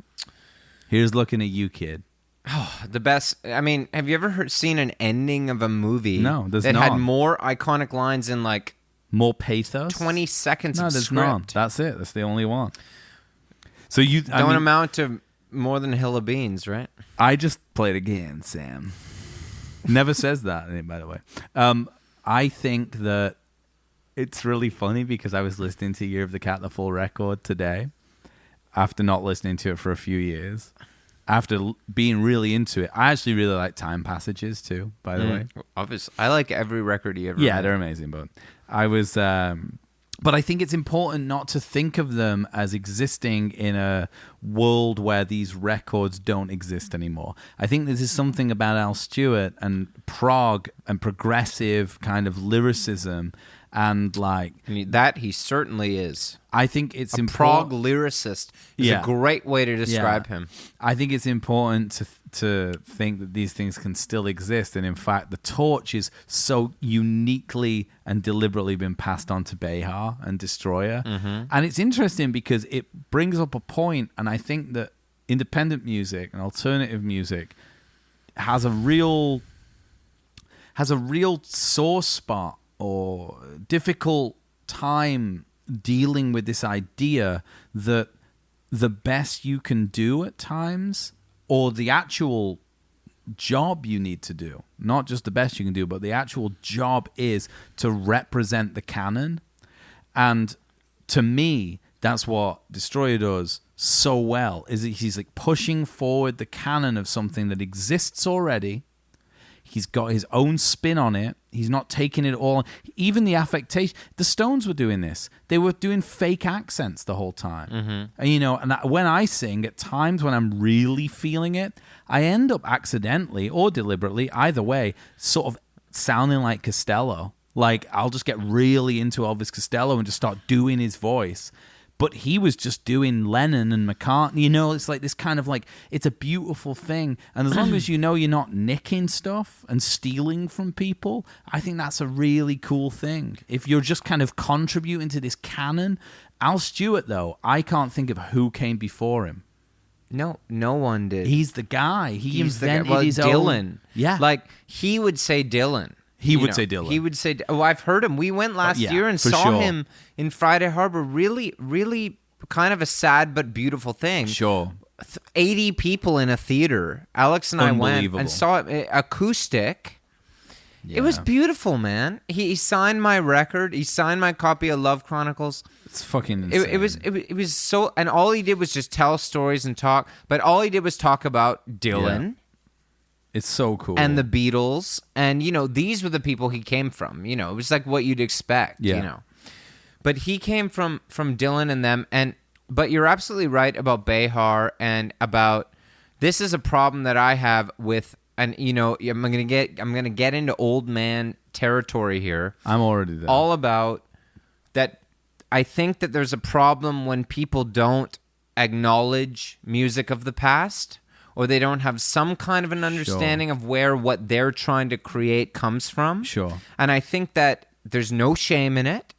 [SPEAKER 1] Here's looking at you, kid.
[SPEAKER 2] Oh, the best. I mean, have you ever seen an ending of a movie?
[SPEAKER 1] No, there's
[SPEAKER 2] that
[SPEAKER 1] none.
[SPEAKER 2] had more iconic lines in like
[SPEAKER 1] more pathos?
[SPEAKER 2] 20 seconds
[SPEAKER 1] no,
[SPEAKER 2] of
[SPEAKER 1] there's
[SPEAKER 2] script.
[SPEAKER 1] None. That's it. That's the only one. So you
[SPEAKER 2] don't amount to more than a hill of beans, right?
[SPEAKER 1] I just played again, Sam. Never says that, by the way. I think that it's really funny because I was listening to Year of the Cat, the full record today, after not listening to it for a few years. After being really into it, I actually really like Time Passages too, by the way.
[SPEAKER 2] Obviously, I like every record you ever
[SPEAKER 1] Yeah,
[SPEAKER 2] made.
[SPEAKER 1] they're amazing, but I was... but I think it's important not to think of them as existing in a world where these records don't exist anymore. I think this is something about Al Stewart and prog and progressive kind of lyricism and like...
[SPEAKER 2] that he certainly is.
[SPEAKER 1] I think it's
[SPEAKER 2] a prog lyricist is a great way to describe him.
[SPEAKER 1] I think it's important to think that these things can still exist, and in fact, the torch is so uniquely and deliberately been passed on to Behar and Destroyer, and it's interesting because it brings up a point, and I think that independent music and alternative music has a real sore spot or difficult time dealing with this idea that the best you can do at times, or the actual job you need to do, not just the best you can do, but the actual job is to represent the canon. And to me, that's what Destroyer does so well, is that he's like pushing forward the canon of something that exists already. He's got his own spin on it. He's not taking it all. Even the affectation. The Stones were doing this. They were doing fake accents the whole time. And when I sing, at times when I'm really feeling it, I end up accidentally or deliberately, either way, sort of sounding like Costello. Like, I'll just get really into Elvis Costello and just start doing his voice. But he was just doing Lennon and McCartney. It's like this kind of like, it's a beautiful thing. And as long as you're not nicking stuff and stealing from people, I think that's a really cool thing. If you're just kind of contributing to this canon. Al Stewart, though, I can't think of who came before him.
[SPEAKER 2] No one did.
[SPEAKER 1] He's the guy. He's invented his
[SPEAKER 2] Dylan.
[SPEAKER 1] own. Yeah.
[SPEAKER 2] Like, he would say Dylan.
[SPEAKER 1] He would say Dylan.
[SPEAKER 2] He would say, I've heard him. We went last year and saw him in Friday Harbor. Really, really kind of a sad but beautiful thing.
[SPEAKER 1] Sure.
[SPEAKER 2] 80 people in a theater. Alex and I went and saw it acoustic. Yeah. It was beautiful, man. He signed my record. He signed my copy of Love Chronicles.
[SPEAKER 1] It's fucking insane.
[SPEAKER 2] It was so, and all he did was just tell stories and talk. But all he did was talk about Dylan.
[SPEAKER 1] Yeah. It's so cool.
[SPEAKER 2] And the Beatles. And, these were the people he came from. It was like what you'd expect, But he came from Dylan and them. But you're absolutely right about Behar and about, this is a problem that I have with, and, I'm going to get into old man territory here.
[SPEAKER 1] I'm already there.
[SPEAKER 2] All about that. I think that there's a problem when people don't acknowledge music of the past, or they don't have some kind of an understanding of where what they're trying to create comes from.
[SPEAKER 1] Sure.
[SPEAKER 2] And I think that there's no shame in it.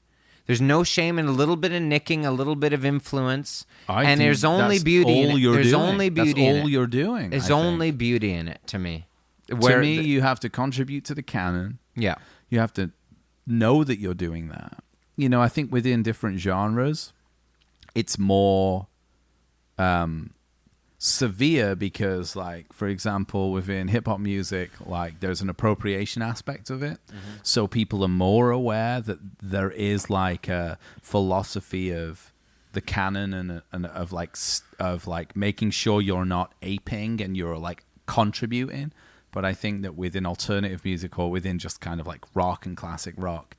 [SPEAKER 2] There's no shame in a little bit of nicking, a little bit of influence. And there's only beauty in it. There's only beauty in it.
[SPEAKER 1] That's all you're doing.
[SPEAKER 2] There's only beauty in it, to me.
[SPEAKER 1] To me, you have to contribute to the canon.
[SPEAKER 2] Yeah.
[SPEAKER 1] You have to know that you're doing that. I think within different genres, it's more severe because, like, for example, within hip-hop music, like, there's an appropriation aspect of it. So people are more aware that there is, like, a philosophy of the canon and of making sure you're not aping and you're, like, contributing. But I think that within alternative music or within just kind of like rock and classic rock,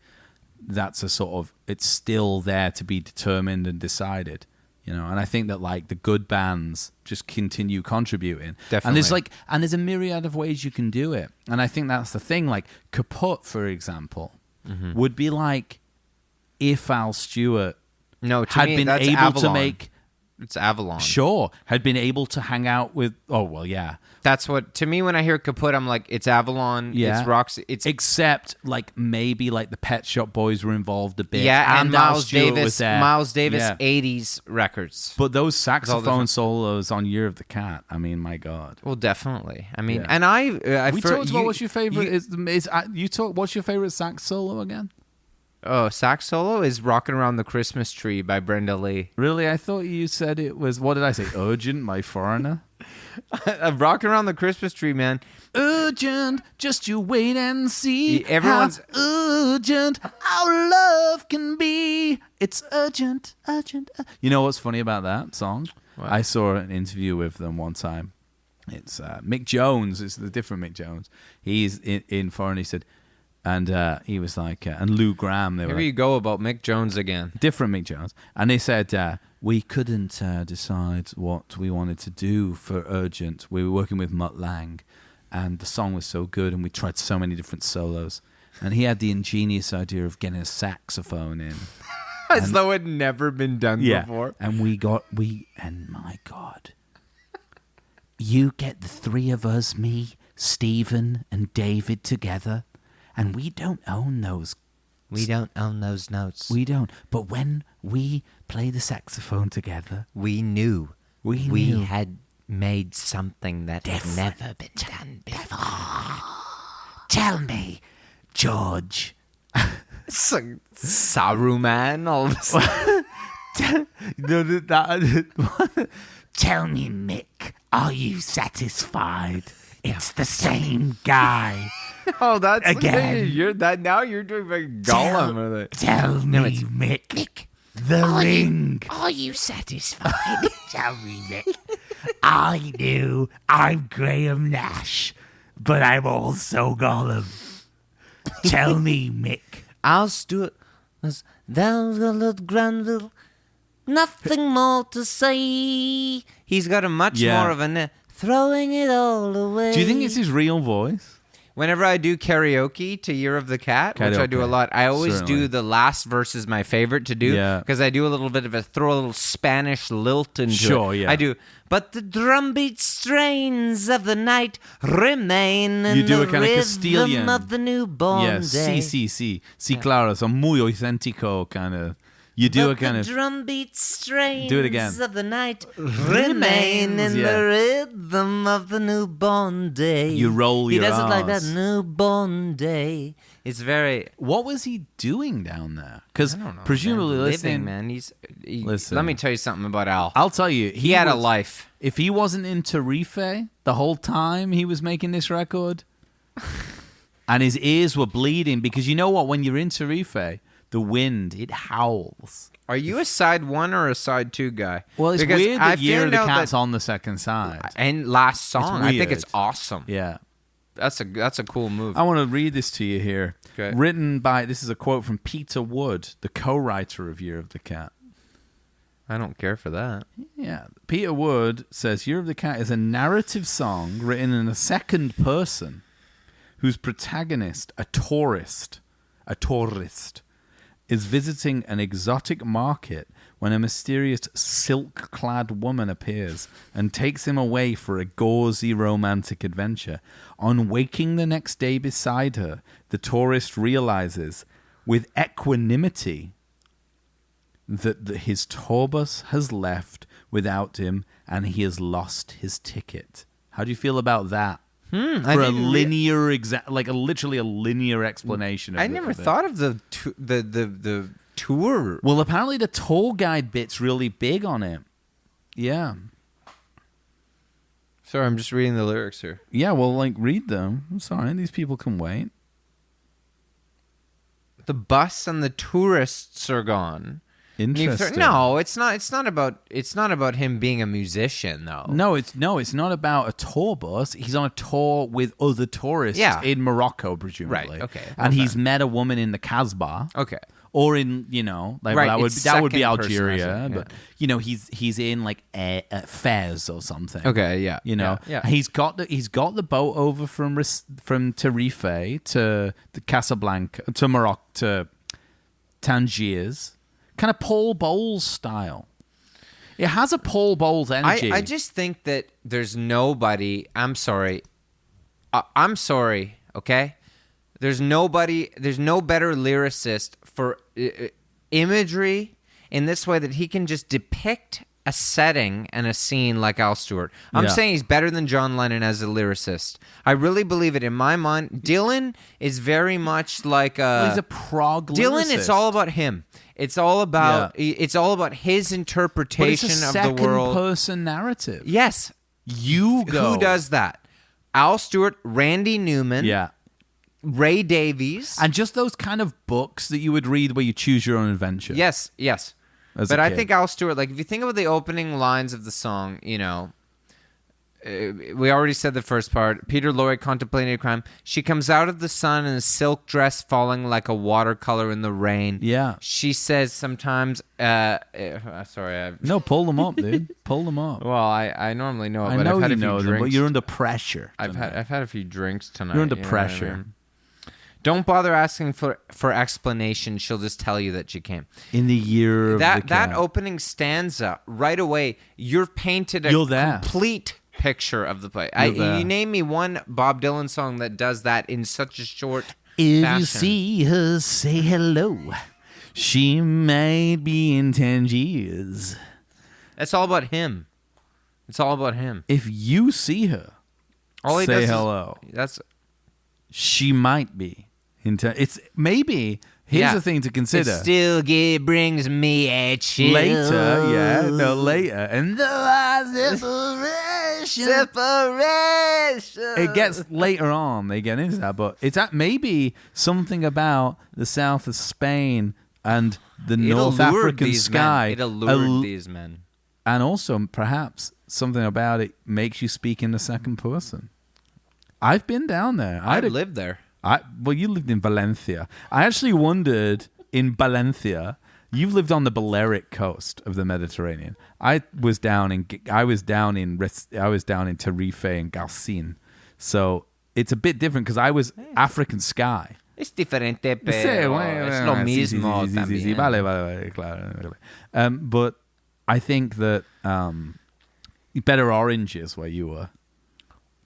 [SPEAKER 1] that's a sort of, it's still there to be determined and decided, you know. And I think that like the good bands just continue contributing.
[SPEAKER 2] Definitely.
[SPEAKER 1] And there's a myriad of ways you can do it. And I think that's the thing. Like Kaput, for example, would be like if Al Stewart had been able
[SPEAKER 2] Avalon.
[SPEAKER 1] to make.
[SPEAKER 2] It's Avalon.
[SPEAKER 1] Sure, had been able to hang out with. Oh well, yeah.
[SPEAKER 2] That's what, to me, when I hear Kaput, I'm like, it's Avalon.
[SPEAKER 1] Yeah.
[SPEAKER 2] It's Roxy. It's
[SPEAKER 1] except like maybe like the Pet Shop Boys were involved a bit.
[SPEAKER 2] Yeah, and
[SPEAKER 1] Al
[SPEAKER 2] Miles
[SPEAKER 1] Stewart
[SPEAKER 2] Davis.
[SPEAKER 1] was there.
[SPEAKER 2] Miles Davis,
[SPEAKER 1] Yeah.
[SPEAKER 2] 80s records.
[SPEAKER 1] But those saxophone solos on Year of the Cat. I mean, my God.
[SPEAKER 2] Well, definitely. I mean,
[SPEAKER 1] Yeah.
[SPEAKER 2] and I
[SPEAKER 1] We talked about what's your favorite. What's your favorite sax solo again?
[SPEAKER 2] Oh, sax solo is "Rocking Around the Christmas Tree" by Brenda Lee.
[SPEAKER 1] Really, I thought you said it was. What did I say? Urgent, my foreigner.
[SPEAKER 2] "Rocking Around the Christmas Tree," man.
[SPEAKER 1] Urgent, just you wait and see.
[SPEAKER 2] Everyone's
[SPEAKER 1] how urgent our love can be. It's urgent, urgent. You know what's funny about that song?
[SPEAKER 2] What?
[SPEAKER 1] I saw an interview with them one time. It's Mick Jones. It's the different Mick Jones. He's in foreign. He said. And he was like, and Lou Gramm.
[SPEAKER 2] Here you go about Mick Jones again.
[SPEAKER 1] Different Mick Jones. And they said, we couldn't decide what we wanted to do for Urgent. We were working with Mutt Lange, and the song was so good, and we tried so many different solos. And he had the ingenious idea of getting a saxophone in.
[SPEAKER 2] As though it had never been done before.
[SPEAKER 1] And and my God. You get the three of us, me, Stephen, and David together. And we don't own those.
[SPEAKER 2] We don't own those notes.
[SPEAKER 1] We don't. But when we play the saxophone together,
[SPEAKER 2] we knew.
[SPEAKER 1] We
[SPEAKER 2] had made something that had never been done before.
[SPEAKER 1] Tell me, George.
[SPEAKER 2] It's like Saruman all of a sudden.
[SPEAKER 1] Tell me, Mick, are you satisfied? It's the same guy.
[SPEAKER 2] Oh, that's
[SPEAKER 1] again.
[SPEAKER 2] You're doing like Gollum.
[SPEAKER 1] Tell me, Mick. The ring.
[SPEAKER 3] Are you satisfied?
[SPEAKER 1] Tell me, Mick. I knew I'm Graham Nash, but I'm also Gollum. Tell me, Mick.
[SPEAKER 3] I'll Stewart was down at Granville. Nothing more to say.
[SPEAKER 2] He's got a much more of a
[SPEAKER 3] throwing it all away.
[SPEAKER 1] Do you think it's his real voice?
[SPEAKER 2] Whenever I do karaoke to Year of the Cat, which I do a lot, I always do the last verse is my favorite to do because I do a little bit of throw a little Spanish lilt into it.
[SPEAKER 1] Sure, yeah.
[SPEAKER 2] I do. But the drumbeat strains of the night remain in the rhythm of the newborn day.
[SPEAKER 1] Sí, claro, son muy auténtico kind of. You do a kind of
[SPEAKER 3] drumbeat strains
[SPEAKER 1] do it again.
[SPEAKER 3] Of the night remain in the rhythm of the newborn day.
[SPEAKER 1] You roll your
[SPEAKER 3] He does it like that,
[SPEAKER 1] R's.
[SPEAKER 3] newborn day.
[SPEAKER 2] It's very.
[SPEAKER 1] What was he doing down there? Because
[SPEAKER 2] I don't know,
[SPEAKER 1] presumably,
[SPEAKER 2] living,
[SPEAKER 1] man.
[SPEAKER 2] Listen. Let me tell you something about Al.
[SPEAKER 1] I'll tell you,
[SPEAKER 2] he had a life.
[SPEAKER 1] If he wasn't in Tarife the whole time he was making this record, and his ears were bleeding, because you know what? When you're in Tarife, the wind, it howls.
[SPEAKER 2] Are you a side one or a side two guy?
[SPEAKER 1] Well, it's
[SPEAKER 2] because
[SPEAKER 1] weird that Year of the
[SPEAKER 2] found
[SPEAKER 1] Cat's on the second side.
[SPEAKER 2] And last song, I think
[SPEAKER 1] weird.
[SPEAKER 2] it's awesome.
[SPEAKER 1] Yeah.
[SPEAKER 2] That's a cool move.
[SPEAKER 1] I want to read this to you here.
[SPEAKER 2] Okay.
[SPEAKER 1] Written by, this is a quote from Peter Wood, the co-writer of Year of the Cat.
[SPEAKER 2] I don't care for that.
[SPEAKER 1] Yeah. Peter Wood says, Year of the Cat is a narrative song written in a second person whose protagonist, a tourist, is visiting an exotic market when a mysterious silk-clad woman appears and takes him away for a gauzy romantic adventure. On waking the next day beside her, the tourist realizes, with equanimity, that his tour bus has left without him and he has lost his ticket. How do you feel about that? For a linear, literally a linear explanation.
[SPEAKER 2] I never thought of the tour.
[SPEAKER 1] Well, apparently the tour guide bit's really big on it. Yeah.
[SPEAKER 2] Sorry, I'm just reading the lyrics here.
[SPEAKER 1] Yeah, well, like, read them. I'm sorry, these people can wait.
[SPEAKER 2] The bus and the tourists are gone.
[SPEAKER 1] Interesting.
[SPEAKER 2] No, it's not. It's not about him being a musician, though.
[SPEAKER 1] No, it's not about a tour bus. He's on a tour with other tourists in Morocco, presumably.
[SPEAKER 2] Right. Okay.
[SPEAKER 1] And he's met a woman in the Casbah.
[SPEAKER 2] Okay.
[SPEAKER 1] Or in, like,
[SPEAKER 2] right,
[SPEAKER 1] that would be Algeria,
[SPEAKER 2] yeah.
[SPEAKER 1] but he's in like Fez or something.
[SPEAKER 2] Okay, yeah.
[SPEAKER 1] Yeah. He's got the boat over from Tarife to the Casablanca to Morocco to Tangiers. Kind of Paul Bowles style. It has a Paul Bowles energy.
[SPEAKER 2] I just think that there's nobody. I'm sorry. Okay? There's no better lyricist for imagery in this way that he can just depict a setting and a scene like Al Stewart. I'm saying he's better than John Lennon as a lyricist. I really believe it. In my mind, Dylan is very much like
[SPEAKER 1] he's a prog lyricist.
[SPEAKER 2] Dylan, it's all about him. It's all about his interpretation
[SPEAKER 1] of
[SPEAKER 2] the world.
[SPEAKER 1] Second person narrative.
[SPEAKER 2] Yes.
[SPEAKER 1] Who
[SPEAKER 2] does that? Al Stewart, Randy Newman.
[SPEAKER 1] Yeah.
[SPEAKER 2] Ray Davies.
[SPEAKER 1] And just those kind of books that you would read where you choose your own adventure.
[SPEAKER 2] Yes. But I think Al Stewart, like, if you think about the opening lines of the song, we already said the first part. Peter Lorre contemplating a crime. She comes out of the sun in a silk dress falling like a watercolor in the rain.
[SPEAKER 1] Yeah.
[SPEAKER 2] She says sometimes, sorry.
[SPEAKER 1] No, pull them up, dude. Pull them up.
[SPEAKER 2] Well, I normally know it, but
[SPEAKER 1] I've
[SPEAKER 2] had a
[SPEAKER 1] few
[SPEAKER 2] drinks.
[SPEAKER 1] Them, but you're under pressure.
[SPEAKER 2] I've had a few drinks tonight.
[SPEAKER 1] You're under pressure.
[SPEAKER 2] What I mean? Don't bother asking for explanation. She'll just tell you that she came.
[SPEAKER 1] In the year of the cat.
[SPEAKER 2] That opening stanza, right away, you're painted a complete picture of the play. You name me one Bob Dylan song that does that in such a short
[SPEAKER 1] If
[SPEAKER 2] fashion.
[SPEAKER 1] you see her, say hello. She might be in Tangiers.
[SPEAKER 2] That's all about him. It's all about him.
[SPEAKER 1] If you see her, say hello. She might be. It's maybe. Here's the thing to consider.
[SPEAKER 2] It still brings me a chill.
[SPEAKER 1] Later. And the separation. It gets later on. They get into that, but it's maybe something about the south of Spain and the North African sky.
[SPEAKER 2] It allured these men.
[SPEAKER 1] And also, perhaps something about it makes you speak in the second person. I've been down there.
[SPEAKER 2] I've lived there.
[SPEAKER 1] Well, you lived in Valencia. I actually wondered, in Valencia, you've lived on the Balearic coast of the Mediterranean. I was down in Tarife and Galcin. So it's a bit different because I was African sky.
[SPEAKER 2] Es diferente, pero es lo mismo también.
[SPEAKER 1] Vale, claro. But I think that better oranges where you were.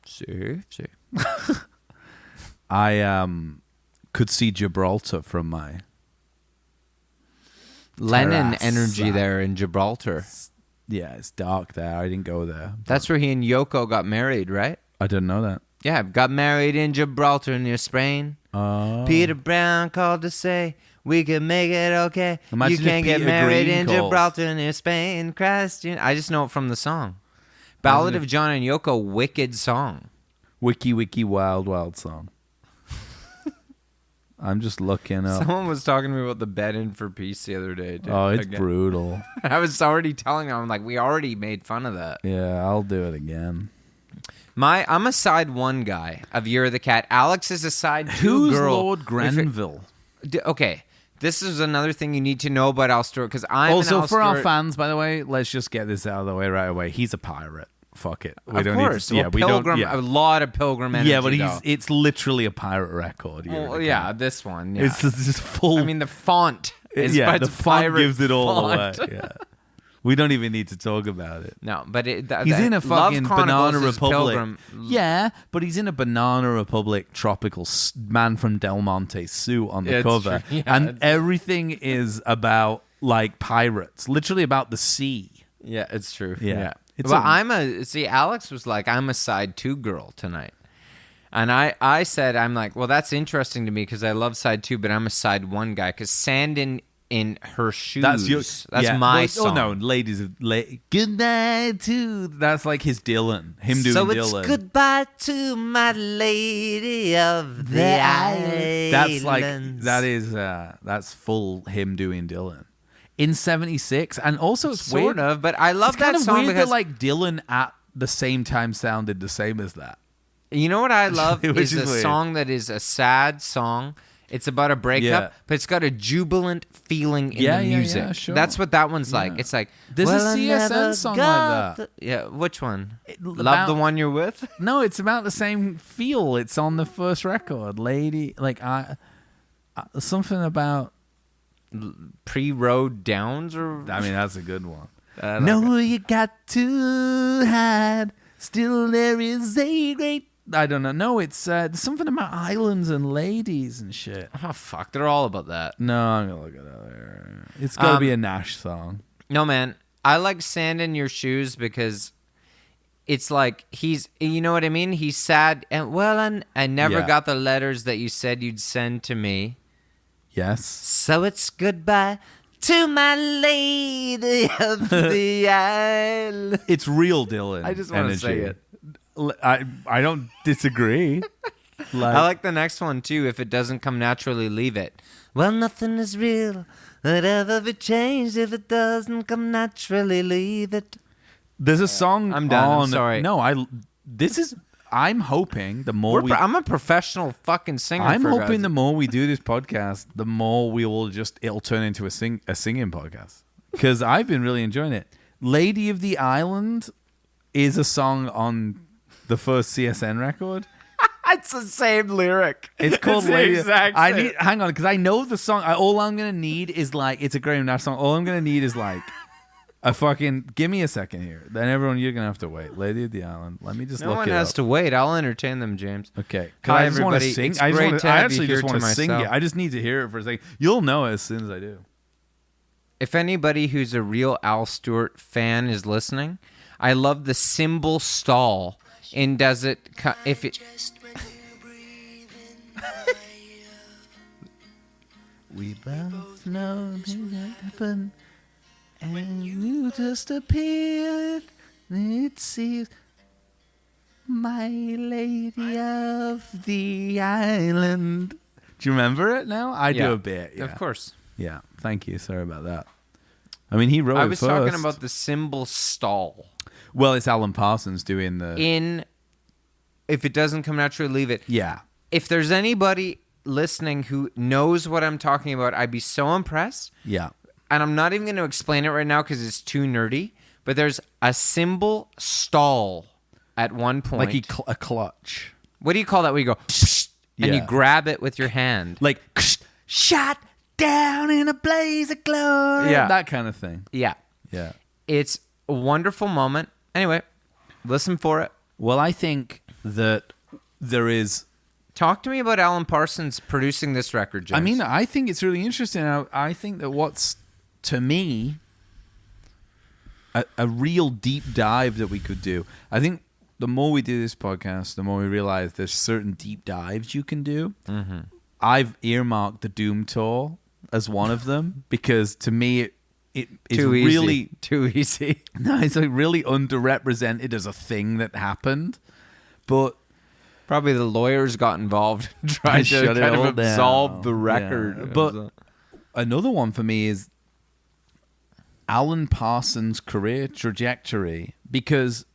[SPEAKER 2] Sí.
[SPEAKER 1] I could see Gibraltar from my
[SPEAKER 2] Lennon
[SPEAKER 1] terrace.
[SPEAKER 2] energy there in Gibraltar.
[SPEAKER 1] Yeah, it's dark there. I didn't go there.
[SPEAKER 2] That's where he and Yoko got married, right?
[SPEAKER 1] I didn't know that.
[SPEAKER 2] Yeah, got married in Gibraltar near Spain.
[SPEAKER 1] Oh.
[SPEAKER 2] Peter Brown called to say we could make it okay.
[SPEAKER 1] Imagine
[SPEAKER 2] you can't
[SPEAKER 1] if
[SPEAKER 2] get
[SPEAKER 1] Peter
[SPEAKER 2] married
[SPEAKER 1] Green
[SPEAKER 2] in
[SPEAKER 1] calls.
[SPEAKER 2] Gibraltar near Spain. Christ, I just know it from the song. Ballad of John and Yoko, wicked song.
[SPEAKER 1] Wiki Wild Wild song. I'm just looking up.
[SPEAKER 2] Someone was talking to me about the Bed In for Peace the other day. Dude.
[SPEAKER 1] Oh, it's brutal.
[SPEAKER 2] I was already telling them, I'm like, we already made fun of that.
[SPEAKER 1] Yeah, I'll do it again.
[SPEAKER 2] I'm a side one guy of Year of the Cat. Alex is a side two
[SPEAKER 1] Who's
[SPEAKER 2] girl.
[SPEAKER 1] Lord Grenville?
[SPEAKER 2] Okay, this is another thing you need to know about Al Stewart because I'm
[SPEAKER 1] also
[SPEAKER 2] an
[SPEAKER 1] for
[SPEAKER 2] Al
[SPEAKER 1] our fans. By the way, let's just get this out of the way right away. He's a pirate. Fuck it.
[SPEAKER 2] Of course.
[SPEAKER 1] We don't.
[SPEAKER 2] A lot of Pilgrim energy.
[SPEAKER 1] Yeah, but it's literally a pirate record.
[SPEAKER 2] This one. Yeah.
[SPEAKER 1] It's just full.
[SPEAKER 2] I mean, the font.
[SPEAKER 1] The font gives it all
[SPEAKER 2] font.
[SPEAKER 1] away. Yeah. We don't even need to talk about it.
[SPEAKER 2] No, but
[SPEAKER 1] he's in a fucking Banana Republic.
[SPEAKER 2] Pilgrim.
[SPEAKER 1] Yeah, but he's in a Banana Republic tropical man from Del Monte suit on the cover.
[SPEAKER 2] Yeah,
[SPEAKER 1] and everything is about, like, pirates. Literally about the sea.
[SPEAKER 2] Yeah, it's true.
[SPEAKER 1] Yeah.
[SPEAKER 2] Alex was like, I'm a side two girl tonight. And I said, I'm like, well, that's interesting to me because I love side two, but I'm a side one guy because Sand in her shoes.
[SPEAKER 1] That's
[SPEAKER 2] my song.
[SPEAKER 1] Oh no, ladies, goodnight to. That's like his Dylan. Him doing Dylan.
[SPEAKER 3] So it's goodbye to my lady of the island.
[SPEAKER 1] That's like that's full him doing Dylan in '76, and also it's
[SPEAKER 2] sort
[SPEAKER 1] weird,
[SPEAKER 2] of. But I love that
[SPEAKER 1] kind of
[SPEAKER 2] song
[SPEAKER 1] weird
[SPEAKER 2] because
[SPEAKER 1] that like Dylan at the same time sounded the same as that.
[SPEAKER 2] You know what I love is a
[SPEAKER 1] weird.
[SPEAKER 2] song that is a sad song. It's about a breakup, but it's got a jubilant feeling in the music.
[SPEAKER 1] Yeah, sure.
[SPEAKER 2] That's what that one's like. It's like,
[SPEAKER 1] there's a CSN song like that.
[SPEAKER 2] Yeah, which one? Love the one you're with?
[SPEAKER 1] No, it's about the same feel. It's on the first record, lady. Like something about
[SPEAKER 2] Pre-Road Downs, or
[SPEAKER 1] I mean, that's a good one.
[SPEAKER 2] No,
[SPEAKER 1] you got to hide. Still, there is a great. I don't know. No, it's something about islands and ladies and shit.
[SPEAKER 2] Oh fuck, they're all about that.
[SPEAKER 1] No, I'm gonna look it up. It's gotta be a Nash song.
[SPEAKER 2] No, man, I like "Sand in Your Shoes" because it's like you know what I mean. He's sad and I never got the letters that you said you'd send to me.
[SPEAKER 1] Yes.
[SPEAKER 3] So it's goodbye to my lady of the island.
[SPEAKER 1] It's real Dylan.
[SPEAKER 2] I just want to say it.
[SPEAKER 1] I don't disagree.
[SPEAKER 2] I like the next one too. If it doesn't come naturally, leave it.
[SPEAKER 3] Well, nothing is real. Whatever be changed, if it doesn't come naturally, leave it.
[SPEAKER 1] There's a song.
[SPEAKER 2] I'm done. I'm sorry.
[SPEAKER 1] No, I'm hoping the more
[SPEAKER 2] I'm a professional fucking singer.
[SPEAKER 1] I'm hoping the more we do this podcast, the more it'll turn into a singing podcast. Because I've been really enjoying it. Lady of the Island is a song on the first CSN record.
[SPEAKER 2] It's the same lyric.
[SPEAKER 1] It's called Lady.
[SPEAKER 2] Exact same.
[SPEAKER 1] Hang on, because I know the song. All I'm gonna need is like it's a Graham Nash song. All I'm gonna need is like a fucking. Give me a second here. Then everyone, you're gonna have to wait. Lady of the Island. Let me just look it up.
[SPEAKER 2] No one has to wait. I'll entertain them, James.
[SPEAKER 1] Okay.
[SPEAKER 2] Hi,
[SPEAKER 1] I just want to
[SPEAKER 2] everybody.
[SPEAKER 1] sing.
[SPEAKER 2] It's
[SPEAKER 1] I
[SPEAKER 2] great to have
[SPEAKER 1] actually
[SPEAKER 2] you
[SPEAKER 1] just
[SPEAKER 2] here
[SPEAKER 1] want to
[SPEAKER 2] to
[SPEAKER 1] sing it.
[SPEAKER 2] myself.
[SPEAKER 1] I just need to hear it for a second. You'll know as soon as I do.
[SPEAKER 2] If anybody who's a real Al Stewart fan is listening, I love the cymbal stall in Does It... If it...
[SPEAKER 1] We both know that happened, and you just appeared. It seems, my lady of the island. Do you remember it now? I do a bit. Yeah.
[SPEAKER 2] Of course.
[SPEAKER 1] Yeah. Thank you. Sorry about that. I mean, he wrote it first.
[SPEAKER 2] I was talking about the cymbal stall.
[SPEAKER 1] Well, it's Alan Parsons doing the...
[SPEAKER 2] If it doesn't come naturally, leave it.
[SPEAKER 1] Yeah.
[SPEAKER 2] If there's anybody listening who knows what I'm talking about, I'd be so impressed.
[SPEAKER 1] Yeah.
[SPEAKER 2] And I'm not even going to explain it right now because it's too nerdy. But there's a cymbal stall at one point.
[SPEAKER 1] Like a clutch.
[SPEAKER 2] What do you call that where you go, and you grab it with your hand?
[SPEAKER 1] Like, shot down in a blaze of glory.
[SPEAKER 2] Yeah.
[SPEAKER 1] That kind of thing.
[SPEAKER 2] Yeah.
[SPEAKER 1] Yeah.
[SPEAKER 2] It's a wonderful moment. Anyway, listen for it.
[SPEAKER 1] Well, I think that there is...
[SPEAKER 2] Talk to me about Alan Parsons producing this record, James.
[SPEAKER 1] I mean, I think it's really interesting. I think that what's, to me, a real deep dive that we could do. I think the more we do this podcast, the more we realize there's certain deep dives you can do. Mm-hmm. I've earmarked the Doom Tour as one of them because to me it is really
[SPEAKER 2] too easy.
[SPEAKER 1] No, it's like really underrepresented as a thing that happened, but
[SPEAKER 2] probably the lawyers got involved and tried to kind of absolve the record.
[SPEAKER 1] Yeah. But another one for me is Alan Parsons' career trajectory, because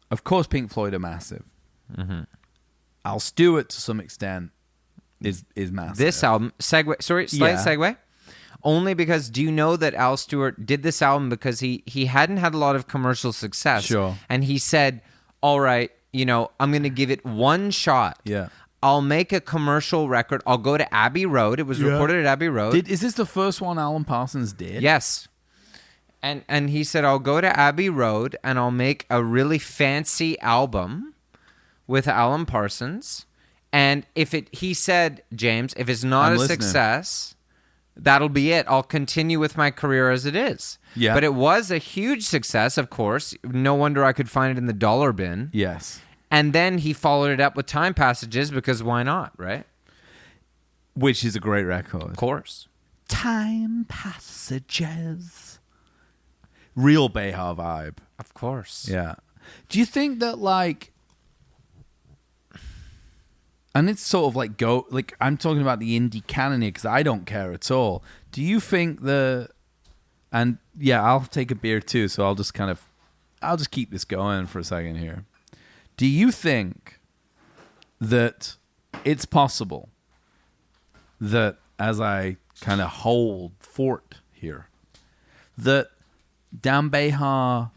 [SPEAKER 1] of course Pink Floyd are massive. Mm-hmm. Al Stewart to some extent is massive.
[SPEAKER 2] This album, slight segue. Only because, do you know that Al Stewart did this album because he hadn't had a lot of commercial success?
[SPEAKER 1] Sure.
[SPEAKER 2] And he said, all right, I'm going to give it one shot.
[SPEAKER 1] Yeah.
[SPEAKER 2] I'll make a commercial record. I'll go to Abbey Road. It was recorded at Abbey Road.
[SPEAKER 1] Is this the first one Alan Parsons did?
[SPEAKER 2] Yes. And he said, I'll go to Abbey Road and I'll make a really fancy album with Alan Parsons. And he said, James, if it's not a success, that'll be it. I'll continue with my career as it is.
[SPEAKER 1] Yeah.
[SPEAKER 2] But it was a huge success, of course. No wonder I could find it in the dollar bin.
[SPEAKER 1] Yes.
[SPEAKER 2] And then he followed it up with Time Passages because why not, right?
[SPEAKER 1] Which is a great record.
[SPEAKER 2] Of course.
[SPEAKER 1] time passages. Real Behar vibe.
[SPEAKER 2] Of course.
[SPEAKER 1] Yeah. Do you think that, like, and it's sort of like I'm talking about the indie canon here because I don't care at all. Do you think and yeah, I'll take a beer too, so I'll just keep this going for a second here. Do you think that it's possible that, as I kind of hold fort here, that Dan Behar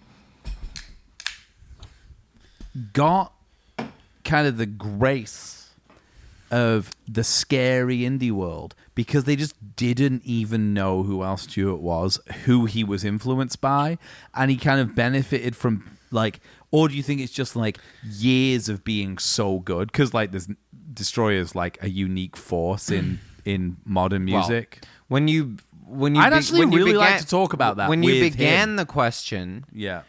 [SPEAKER 1] got kind of the grace of the scary indie world because they just didn't even know who Al Stewart was, who he was influenced by, and he kind of benefited from, like, or do you think it's just like years of being so good? Because, like, there's Destroyer's like a unique force in modern music.
[SPEAKER 2] Well, when
[SPEAKER 1] I'd actually really like to talk about that.
[SPEAKER 2] When you began
[SPEAKER 1] him.
[SPEAKER 2] the question,
[SPEAKER 1] Yeah.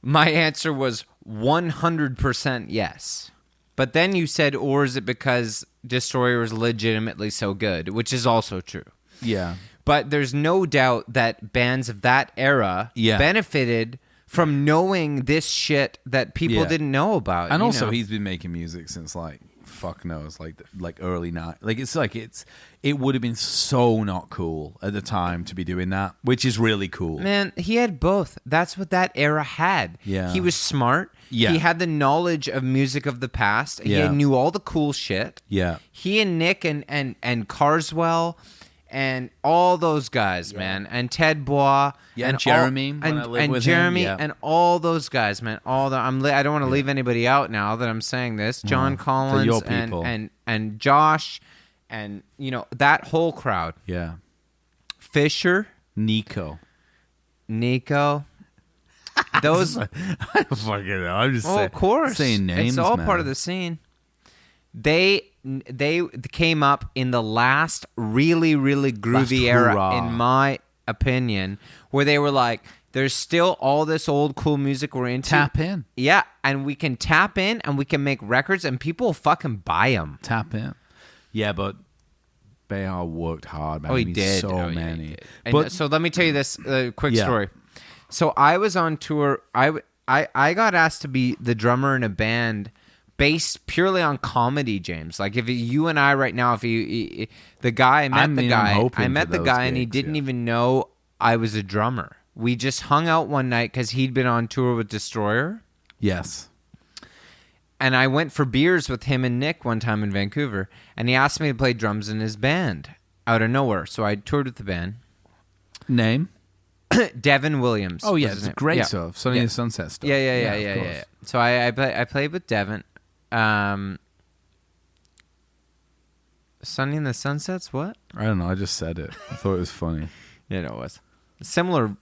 [SPEAKER 2] my answer was 100% yes. But then you said, or is it because Destroyer is legitimately so good, which is also true.
[SPEAKER 1] Yeah.
[SPEAKER 2] But there's no doubt that bands of that era benefited from knowing this shit that people didn't know about.
[SPEAKER 1] And also, he's been making music since, like, fuck knows, like early night. Like, it would have been so not cool at the time to be doing that, which is really cool.
[SPEAKER 2] Man, he had both. That's what that era had.
[SPEAKER 1] Yeah.
[SPEAKER 2] He was smart.
[SPEAKER 1] Yeah.
[SPEAKER 2] He had the knowledge of music of the past. He knew all the cool shit.
[SPEAKER 1] Yeah.
[SPEAKER 2] He and Nick and Carswell and all those guys, man, and Ted Bois,
[SPEAKER 1] and Jeremy,
[SPEAKER 2] and all those guys, man. I don't want to leave anybody out now that I'm saying this. John Collins
[SPEAKER 1] your people.
[SPEAKER 2] and Josh, and that whole crowd.
[SPEAKER 1] Yeah.
[SPEAKER 2] Fisher,
[SPEAKER 1] Nico.
[SPEAKER 2] Those.
[SPEAKER 1] I don't fucking know. I'm just saying,
[SPEAKER 2] of course,
[SPEAKER 1] saying names.
[SPEAKER 2] It's all
[SPEAKER 1] man.
[SPEAKER 2] part of the scene. They came up in the last really, really groovy era, in my opinion, where they were like, there's still all this old cool music we're into.
[SPEAKER 1] Tap in.
[SPEAKER 2] Yeah, and we can tap in and we can make records and people will fucking buy them.
[SPEAKER 1] Tap in. Yeah, but Behar worked hard, man.
[SPEAKER 2] Oh, he did.
[SPEAKER 1] So many.
[SPEAKER 2] He did. But so let me tell you this quick story. So I was on tour. I got asked to be the drummer in a band based purely on comedy, James. Like, if you and I right now, I met the guy and he didn't even know I was a drummer. We just hung out one night because he'd been on tour with Destroyer.
[SPEAKER 1] Yes.
[SPEAKER 2] And I went for beers with him and Nick one time in Vancouver, and he asked me to play drums in his band out of nowhere. So I toured with the band.
[SPEAKER 1] Name?
[SPEAKER 2] Devin Williams.
[SPEAKER 1] Oh, yeah, it's great stuff. Sunny and Sunset stuff.
[SPEAKER 2] Yeah. So I played with Devin. Sunny and the Sunsets, what?
[SPEAKER 1] I don't know. I just said it. I thought it was funny.
[SPEAKER 2] Yeah, no, it was. Similar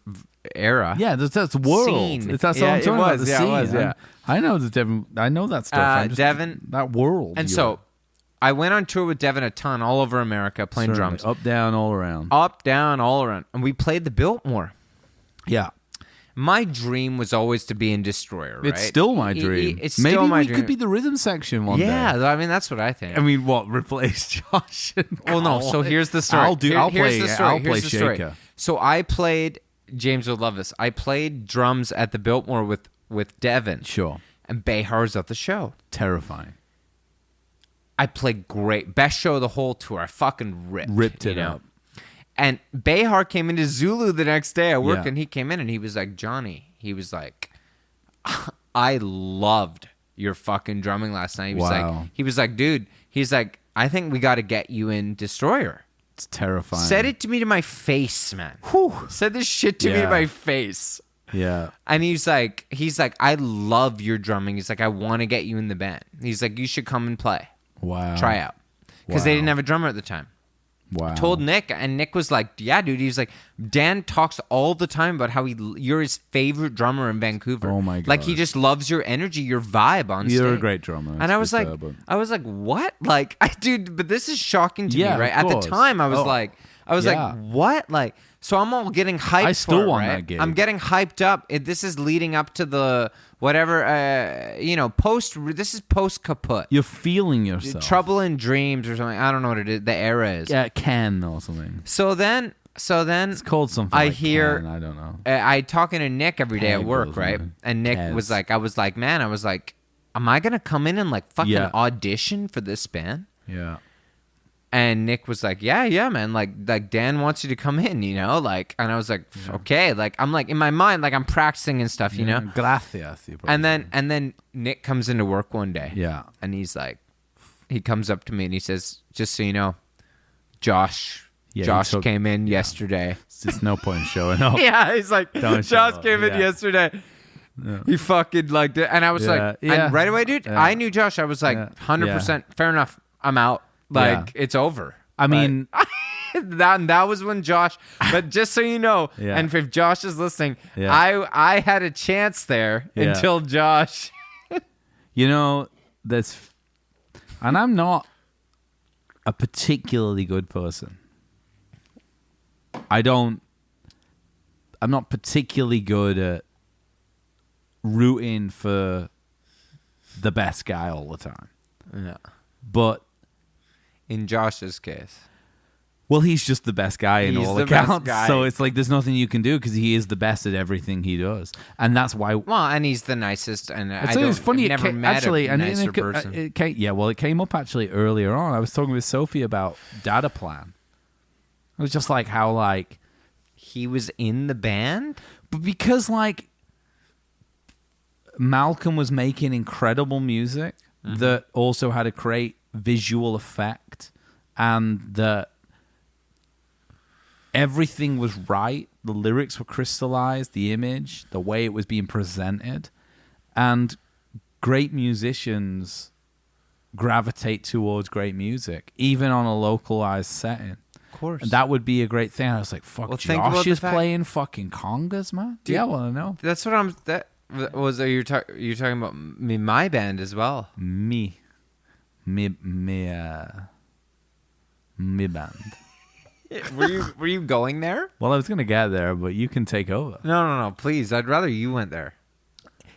[SPEAKER 2] era.
[SPEAKER 1] Yeah, that's world.
[SPEAKER 2] Scene.
[SPEAKER 1] That's what I'm talking about. The scene.
[SPEAKER 2] It was, yeah.
[SPEAKER 1] I know Devin. I know that stuff.
[SPEAKER 2] Devin.
[SPEAKER 1] That world.
[SPEAKER 2] And so I went on tour with Devin a ton all over America playing drums.
[SPEAKER 1] Up, down, all around.
[SPEAKER 2] Up, down, all around. And we played the Biltmore.
[SPEAKER 1] Yeah.
[SPEAKER 2] My dream was always to be in Destroyer, right?
[SPEAKER 1] It's still my dream.
[SPEAKER 2] It's still my dream.
[SPEAKER 1] Maybe we could be the rhythm section one day.
[SPEAKER 2] Yeah, I mean, that's what I think.
[SPEAKER 1] I mean, what? Replace Josh and
[SPEAKER 2] Well, no, so here's the story.
[SPEAKER 1] I'll play Shaker.
[SPEAKER 2] So I played, James would love this, I played drums at the Biltmore with Devin.
[SPEAKER 1] Sure.
[SPEAKER 2] And Behar's at the show.
[SPEAKER 1] Terrifying.
[SPEAKER 2] I played great. Best show of the whole tour. I fucking ripped
[SPEAKER 1] it up.
[SPEAKER 2] And Behar came into Zulu the next day. I worked, and he came in and he was like, Johnny, he was like, I loved your fucking drumming last night. He was like, dude, he's like, I think we got to get you in Destroyer.
[SPEAKER 1] It's terrifying.
[SPEAKER 2] Said it to me to my face, man.
[SPEAKER 1] Whew.
[SPEAKER 2] Said this shit to me to my face.
[SPEAKER 1] Yeah.
[SPEAKER 2] And he's like, I love your drumming. He's like, I want to get you in the band. He's like, you should come and play.
[SPEAKER 1] Wow.
[SPEAKER 2] Try out. Because they didn't have a drummer at the time.
[SPEAKER 1] Wow.
[SPEAKER 2] Told Nick, and Nick was like, yeah, dude. He was like, Dan talks all the time about how you're his favorite drummer in Vancouver.
[SPEAKER 1] Oh my god.
[SPEAKER 2] Like, he just loves your energy, your vibe on stage.
[SPEAKER 1] You're a great drummer.
[SPEAKER 2] And I was like, what? Like, dude, but this is shocking to me, right? At the time, I was I was like, what? Like, so I'm all getting hyped. I
[SPEAKER 1] still want
[SPEAKER 2] right?
[SPEAKER 1] that gig.
[SPEAKER 2] I'm getting hyped up. This is leading up to the whatever, this is post kaput.
[SPEAKER 1] You're feeling yourself.
[SPEAKER 2] Trouble in Dreams or something. I don't know what it is. The era is.
[SPEAKER 1] Yeah, Ken or something.
[SPEAKER 2] So then
[SPEAKER 1] it's called something.
[SPEAKER 2] I
[SPEAKER 1] like
[SPEAKER 2] hear.
[SPEAKER 1] Ken, I don't know.
[SPEAKER 2] I talking to Nick every day at work, right? And Nick
[SPEAKER 1] Kez.
[SPEAKER 2] was like, I was like, am I gonna come in and like fucking audition for this band?
[SPEAKER 1] Yeah.
[SPEAKER 2] And Nick was like, yeah, man. Like Dan wants you to come in, you know? Like, and I was like, okay. Like, I'm like in my mind, like I'm practicing and stuff, you know?
[SPEAKER 1] Gracias.
[SPEAKER 2] And then Nick comes into work one day.
[SPEAKER 1] Yeah.
[SPEAKER 2] And he's like, he comes up to me and he says, just so you know, Josh came in yesterday.
[SPEAKER 1] There's no point in showing up.
[SPEAKER 2] Yeah, he's like, Josh came in yesterday. Yeah. He fucking liked it. And I was like, and right away, dude, I knew Josh. I was like, 100%, fair enough. I'm out. Like, it's over.
[SPEAKER 1] I mean,
[SPEAKER 2] that was when Josh, but just so you know, and if Josh is listening, I had a chance there until Josh.
[SPEAKER 1] You know, and I'm not a particularly good person. I'm not particularly good at rooting for the best guy all the time.
[SPEAKER 2] Yeah.
[SPEAKER 1] But
[SPEAKER 2] in Josh's case,
[SPEAKER 1] well, he's just the best guy in all accounts. So it's like there's nothing you can do because he is the best at everything he does, and that's why.
[SPEAKER 2] Well, and he's the nicest. And
[SPEAKER 1] it's funny.
[SPEAKER 2] I've never met
[SPEAKER 1] actually,
[SPEAKER 2] a nicer person.
[SPEAKER 1] It came up actually earlier on. I was talking with Sophie about Data Plan. It was just like how like
[SPEAKER 2] he was in the band,
[SPEAKER 1] but because like Malcolm was making incredible music that also had a great visual effect, and that everything was right. The lyrics were crystallized, the image, the way it was being presented, and great musicians gravitate towards great music, even on a localized setting.
[SPEAKER 2] Of course.
[SPEAKER 1] And that would be a great thing. I was like, fuck, Josh is playing fucking congas, man?
[SPEAKER 2] Dude,
[SPEAKER 1] yeah, well, I know.
[SPEAKER 2] That's what I'm... you're talking about my band as well.
[SPEAKER 1] Me band.
[SPEAKER 2] Were you going there?
[SPEAKER 1] Well, I was gonna get there, but you can take over.
[SPEAKER 2] No, please. I'd rather you went there.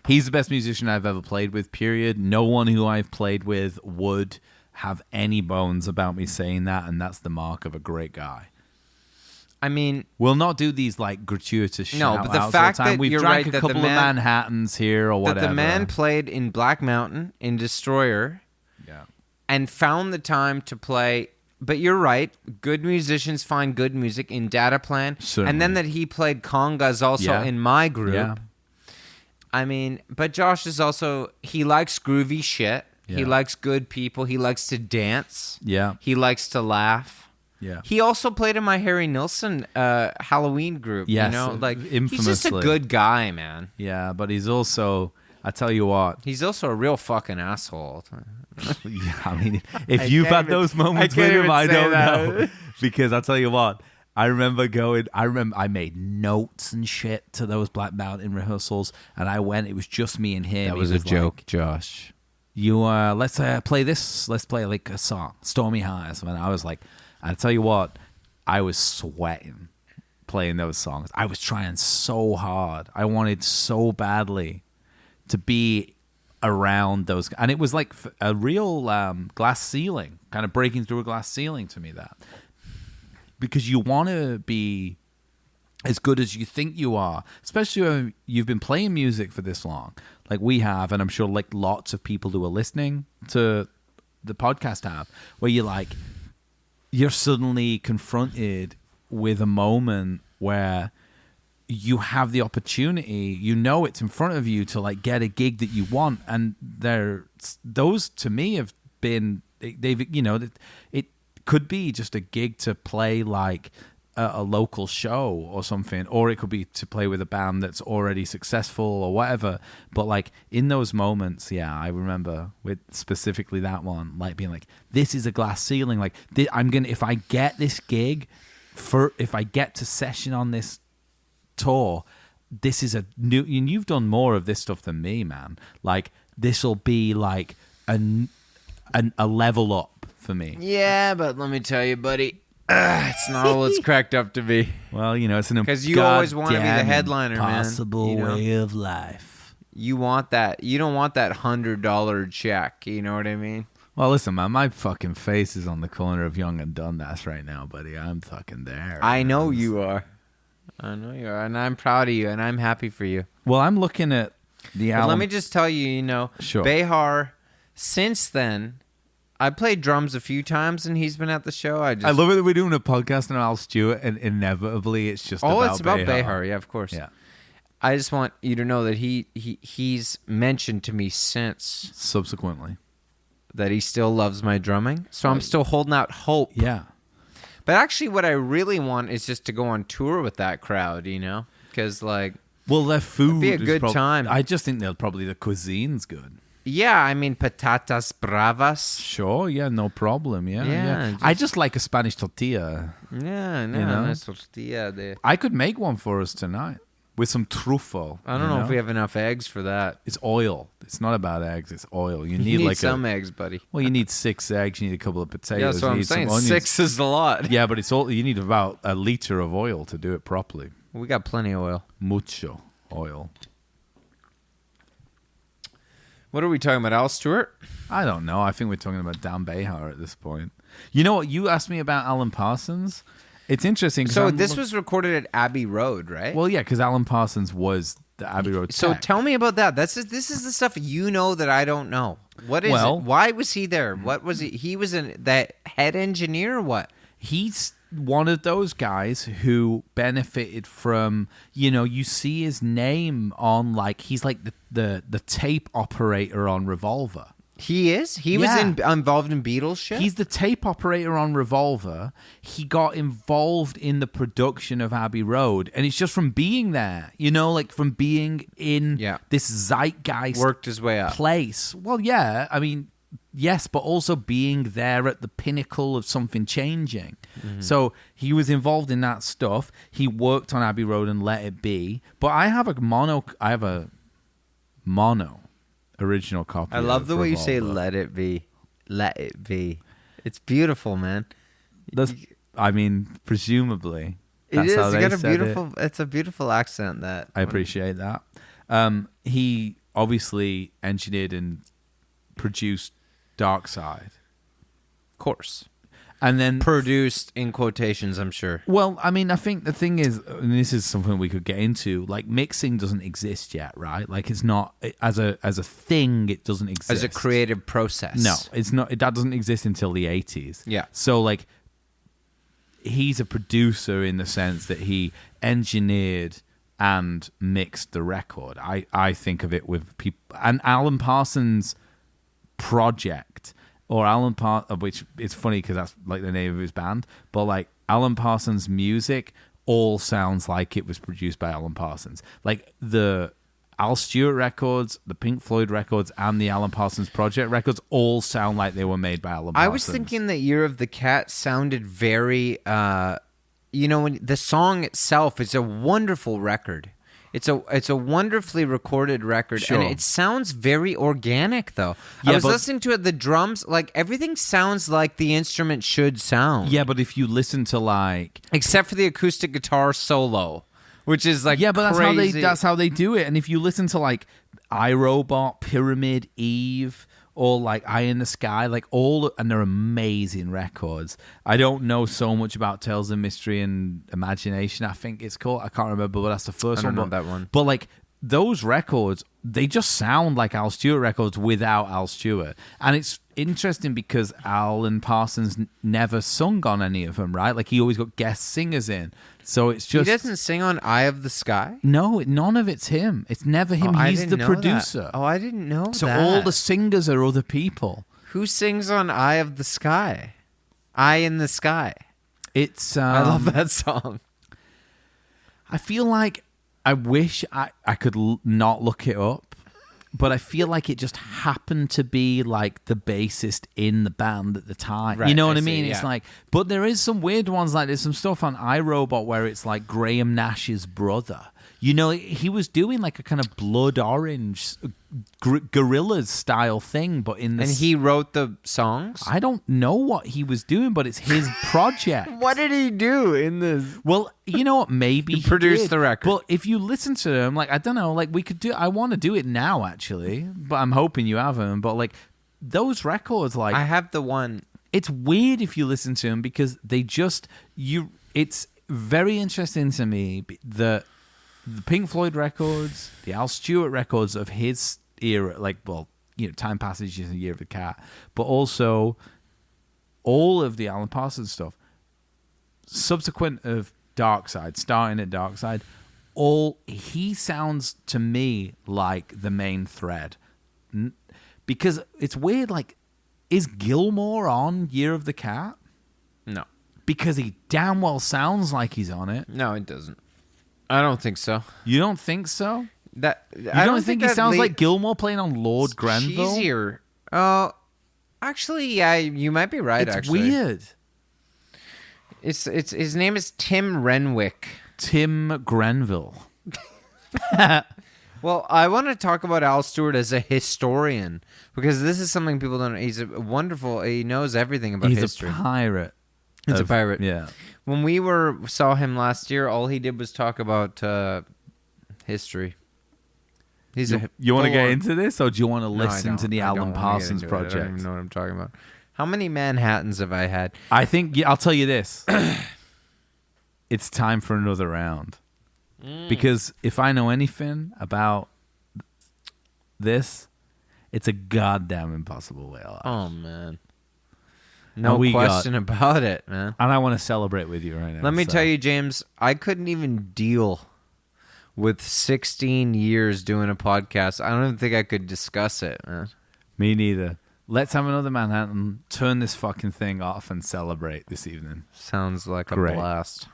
[SPEAKER 1] He's the best musician I've ever played with, period. No one who I've played with would have any bones about me saying that, and that's the mark of a great guy.
[SPEAKER 2] I mean,
[SPEAKER 1] we'll not do these like gratuitous shout-outs.
[SPEAKER 2] No, but the fact that
[SPEAKER 1] we've drank a couple of Manhattans here or whatever.
[SPEAKER 2] That the man played in Black Mountain, in Destroyer, and found the time to play. But you're right. Good musicians find good music in Data Plan.
[SPEAKER 1] Certainly.
[SPEAKER 2] And then that he played congas also in my group.
[SPEAKER 1] Yeah.
[SPEAKER 2] I mean, but Josh is also, he likes groovy shit. Yeah. He likes good people. He likes to dance.
[SPEAKER 1] Yeah.
[SPEAKER 2] He likes to laugh.
[SPEAKER 1] Yeah.
[SPEAKER 2] He also played in my Harry Nilsson Halloween group.
[SPEAKER 1] Yes,
[SPEAKER 2] you know, like
[SPEAKER 1] infamously.
[SPEAKER 2] He's just a good guy, man.
[SPEAKER 1] Yeah, but he's also, I tell you what.
[SPEAKER 2] He's also a real fucking asshole.
[SPEAKER 1] Yeah, I mean, if you've had those moments with him, I don't know. Because I'll tell you what, I made notes and shit to those Black Mountain rehearsals, and I went, it was just me and him.
[SPEAKER 2] That was a joke, like, Josh.
[SPEAKER 1] Let's play this, let's play like a song, Stormy Highs. And I was like, I tell you what, I was sweating playing those songs. I was trying so hard. I wanted so badly to be around those, and it was like a real glass ceiling, kind of breaking through a glass ceiling to me, that because you want to be as good as you think you are, especially when you've been playing music for this long, like we have, and I'm sure like lots of people who are listening to the podcast have, where you're suddenly confronted with a moment where you have the opportunity, it's in front of you to like get a gig that you want, and those to me have been, it could be just a gig to play like a local show or something, or it could be to play with a band that's already successful or whatever. But like in those moments, I remember with specifically that one, like being like, this is a glass ceiling. Like if I get this gig, if I get to session on this tour, this is a new, and you've done more of this stuff than me, man. Like this will be like a level up for me.
[SPEAKER 2] Yeah, but let me tell you, buddy, It's not all it's cracked up to be.
[SPEAKER 1] Well, it's an
[SPEAKER 2] because you always want to be the headliner,
[SPEAKER 1] impossible
[SPEAKER 2] man.
[SPEAKER 1] way of life.
[SPEAKER 2] You want that. You don't want that $100 check. You know what I mean?
[SPEAKER 1] Well, listen, man, my fucking face is on the corner of Young and Dundas right now, buddy. I'm fucking there.
[SPEAKER 2] I know you are. And I'm proud of you, and I'm happy for you.
[SPEAKER 1] Well, I'm looking at the album.
[SPEAKER 2] Let me just tell you,
[SPEAKER 1] sure.
[SPEAKER 2] Behar, since then, I played drums a few times, and he's been at the show. I
[SPEAKER 1] love it that we're doing a podcast on Al Stewart, and inevitably it's just about
[SPEAKER 2] it's about
[SPEAKER 1] Behar.
[SPEAKER 2] Behar, yeah, of course.
[SPEAKER 1] Yeah.
[SPEAKER 2] I just want you to know that he's mentioned to me since
[SPEAKER 1] subsequently
[SPEAKER 2] that he still loves my drumming. So I'm still holding out hope.
[SPEAKER 1] Yeah.
[SPEAKER 2] But actually what I really want is just to go on tour with that crowd, because
[SPEAKER 1] their food
[SPEAKER 2] be a good time.
[SPEAKER 1] I just think the cuisine's good.
[SPEAKER 2] Yeah, I mean patatas bravas.
[SPEAKER 1] Sure, yeah, no problem. Yeah. I just like a Spanish tortilla.
[SPEAKER 2] Yeah, nice tortilla there.
[SPEAKER 1] I could make one for us tonight. With some truffle.
[SPEAKER 2] I don't know if we have enough eggs for that.
[SPEAKER 1] It's oil. It's not about eggs. It's oil. You
[SPEAKER 2] need some eggs, buddy.
[SPEAKER 1] Well, you need 6 eggs. You need a couple of potatoes.
[SPEAKER 2] Yeah, that's what I'm saying. 6 is a lot.
[SPEAKER 1] Yeah, but you need about a liter of oil to do it properly.
[SPEAKER 2] We got plenty of oil.
[SPEAKER 1] Mucho oil.
[SPEAKER 2] What are we talking about, Al Stewart?
[SPEAKER 1] I don't know. I think we're talking about Dan Behar at this point. You know what? You asked me about Alan Parsons. It's interesting.
[SPEAKER 2] So this was recorded at Abbey Road, right?
[SPEAKER 1] Well, yeah, because Alan Parsons was the Abbey Road tech.
[SPEAKER 2] So tell me about that. This is the stuff that I don't know. What is it? Why was he there? What was he? He was that head engineer or what?
[SPEAKER 1] He's one of those guys who benefited from, you see his name on he's like the tape operator on Revolver.
[SPEAKER 2] He is? He was involved in Beatles shit?
[SPEAKER 1] He's the tape operator on Revolver. He got involved in the production of Abbey Road. And it's just from being there, from being in this zeitgeist.
[SPEAKER 2] Worked his way up.
[SPEAKER 1] Place. Well, yeah. I mean, yes, but also being there at the pinnacle of something changing. Mm-hmm. So he was involved in that stuff. He worked on Abbey Road and Let It Be. But I have a mono original copy.
[SPEAKER 2] I love the way you say
[SPEAKER 1] Revolver.
[SPEAKER 2] "let it be," let it be. It's beautiful, man.
[SPEAKER 1] Presumably,
[SPEAKER 2] it is.
[SPEAKER 1] How they
[SPEAKER 2] got a
[SPEAKER 1] said
[SPEAKER 2] beautiful. It's a beautiful accent. That
[SPEAKER 1] I appreciate that. He obviously engineered and produced Dark Side,
[SPEAKER 2] of course,
[SPEAKER 1] and then
[SPEAKER 2] produced in quotations. I'm sure.
[SPEAKER 1] Well, I mean, I think the thing is, and this is something we could get into. Mixing doesn't exist yet, right? It's not as a thing. It doesn't exist
[SPEAKER 2] as a creative process.
[SPEAKER 1] No, it's not. That doesn't exist until the 80s.
[SPEAKER 2] Yeah.
[SPEAKER 1] So he's a producer in the sense that he engineered and mixed the record. I think of it with people, and Alan Parsons' project. Or Alan Parsons, which it's funny because that's the name of his band, but Alan Parsons' music all sounds like it was produced by Alan Parsons. The Al Stewart records, the Pink Floyd records, and the Alan Parsons Project records all sound like they were made by Alan Parsons.
[SPEAKER 2] I was thinking that Year of the Cat sounded very, when the song itself is a wonderful record. It's a wonderfully recorded record,
[SPEAKER 1] sure.
[SPEAKER 2] And it sounds very organic, though.
[SPEAKER 1] Yeah,
[SPEAKER 2] I was listening to it, the drums, everything sounds like the instrument should sound.
[SPEAKER 1] Yeah, but if you listen to
[SPEAKER 2] except for the acoustic guitar solo, which is
[SPEAKER 1] yeah, but
[SPEAKER 2] crazy.
[SPEAKER 1] that's how they do it. And if you listen to iRobot, Pyramid, Eve, or Eye in the Sky, and they're amazing records. I don't know so much about Tales of Mystery and Imagination, I think it's called. I can't remember, but that's the first one.
[SPEAKER 2] I don't know that one.
[SPEAKER 1] But those records, they just sound like Al Stewart records without Al Stewart. And it's interesting because Alan Parsons never sung on any of them, right? He always got guest singers in. So it's just...
[SPEAKER 2] He doesn't sing on Eye of the Sky?
[SPEAKER 1] No, none of it's him. It's never him. He's the producer.
[SPEAKER 2] That. Oh, I didn't know
[SPEAKER 1] so
[SPEAKER 2] that.
[SPEAKER 1] So all the singers are other people.
[SPEAKER 2] Who sings on Eye of the Sky? Eye in the Sky.
[SPEAKER 1] It's...
[SPEAKER 2] I love that song.
[SPEAKER 1] I feel I wish I could not look it up. But I feel it just happened to be the bassist in the band at the time.
[SPEAKER 2] Right,
[SPEAKER 1] you know what I mean?
[SPEAKER 2] See,
[SPEAKER 1] it's
[SPEAKER 2] yeah.
[SPEAKER 1] But there is some weird ones. There's some stuff on iRobot where it's Graham Nash's brother. he was doing like a kind of blood orange Gorillaz style thing, but in this.
[SPEAKER 2] And he wrote the songs?
[SPEAKER 1] I don't know what he was doing, but it's his project.
[SPEAKER 2] What did he do in this?
[SPEAKER 1] Well, you know what? Maybe
[SPEAKER 2] he produced the record.
[SPEAKER 1] But if you listen to him, like, I don't know, like, we could do. I want to do it now, actually, but I'm hoping you haven't. But like those records, like,
[SPEAKER 2] I have the one.
[SPEAKER 1] It's weird if you listen to them because they just It's very interesting to me the Pink Floyd records, the Al Stewart records of his era, like, well, Time Passage is a Year of the Cat, but also all of the Alan Parson stuff, subsequent of Dark Side, starting at Dark Side, he sounds to me like the main thread. Because it's weird, like, is Gilmour on Year of the Cat?
[SPEAKER 2] No.
[SPEAKER 1] Because he damn well sounds like he's on it.
[SPEAKER 2] No, it doesn't. I don't think so.
[SPEAKER 1] You don't think so?
[SPEAKER 2] I
[SPEAKER 1] don't think he sounds like Gilmour playing on Lord Grenville?
[SPEAKER 2] Cheesier. Actually, yeah, you might be right.
[SPEAKER 1] It's
[SPEAKER 2] actually
[SPEAKER 1] weird.
[SPEAKER 2] It's his name is Tim Renwick.
[SPEAKER 1] Tim Grenville.
[SPEAKER 2] Well, I want to talk about Al Stewart as a historian because this is something people don't know. He's a wonderful. He knows everything about history.
[SPEAKER 1] He's a pirate.
[SPEAKER 2] He's a pirate.
[SPEAKER 1] Yeah.
[SPEAKER 2] When we saw him last year, all he did was talk about history.
[SPEAKER 1] You want to get into this, or do you want to listen to the Alan Parsons project?
[SPEAKER 2] I don't even know what I'm talking about. How many Manhattans have I had?
[SPEAKER 1] I think I'll tell you this. It's time for another round. Because if I know anything about this, it's a goddamn impossible way of life.
[SPEAKER 2] Oh, man. No question about it, man.
[SPEAKER 1] And I want to celebrate with you right now.
[SPEAKER 2] Let me tell you, James, I couldn't even deal with 16 years doing a podcast. I don't even think I could discuss it, man.
[SPEAKER 1] Me neither. Let's have another Manhattan, turn this fucking thing off, and celebrate this evening.
[SPEAKER 2] Sounds like a blast.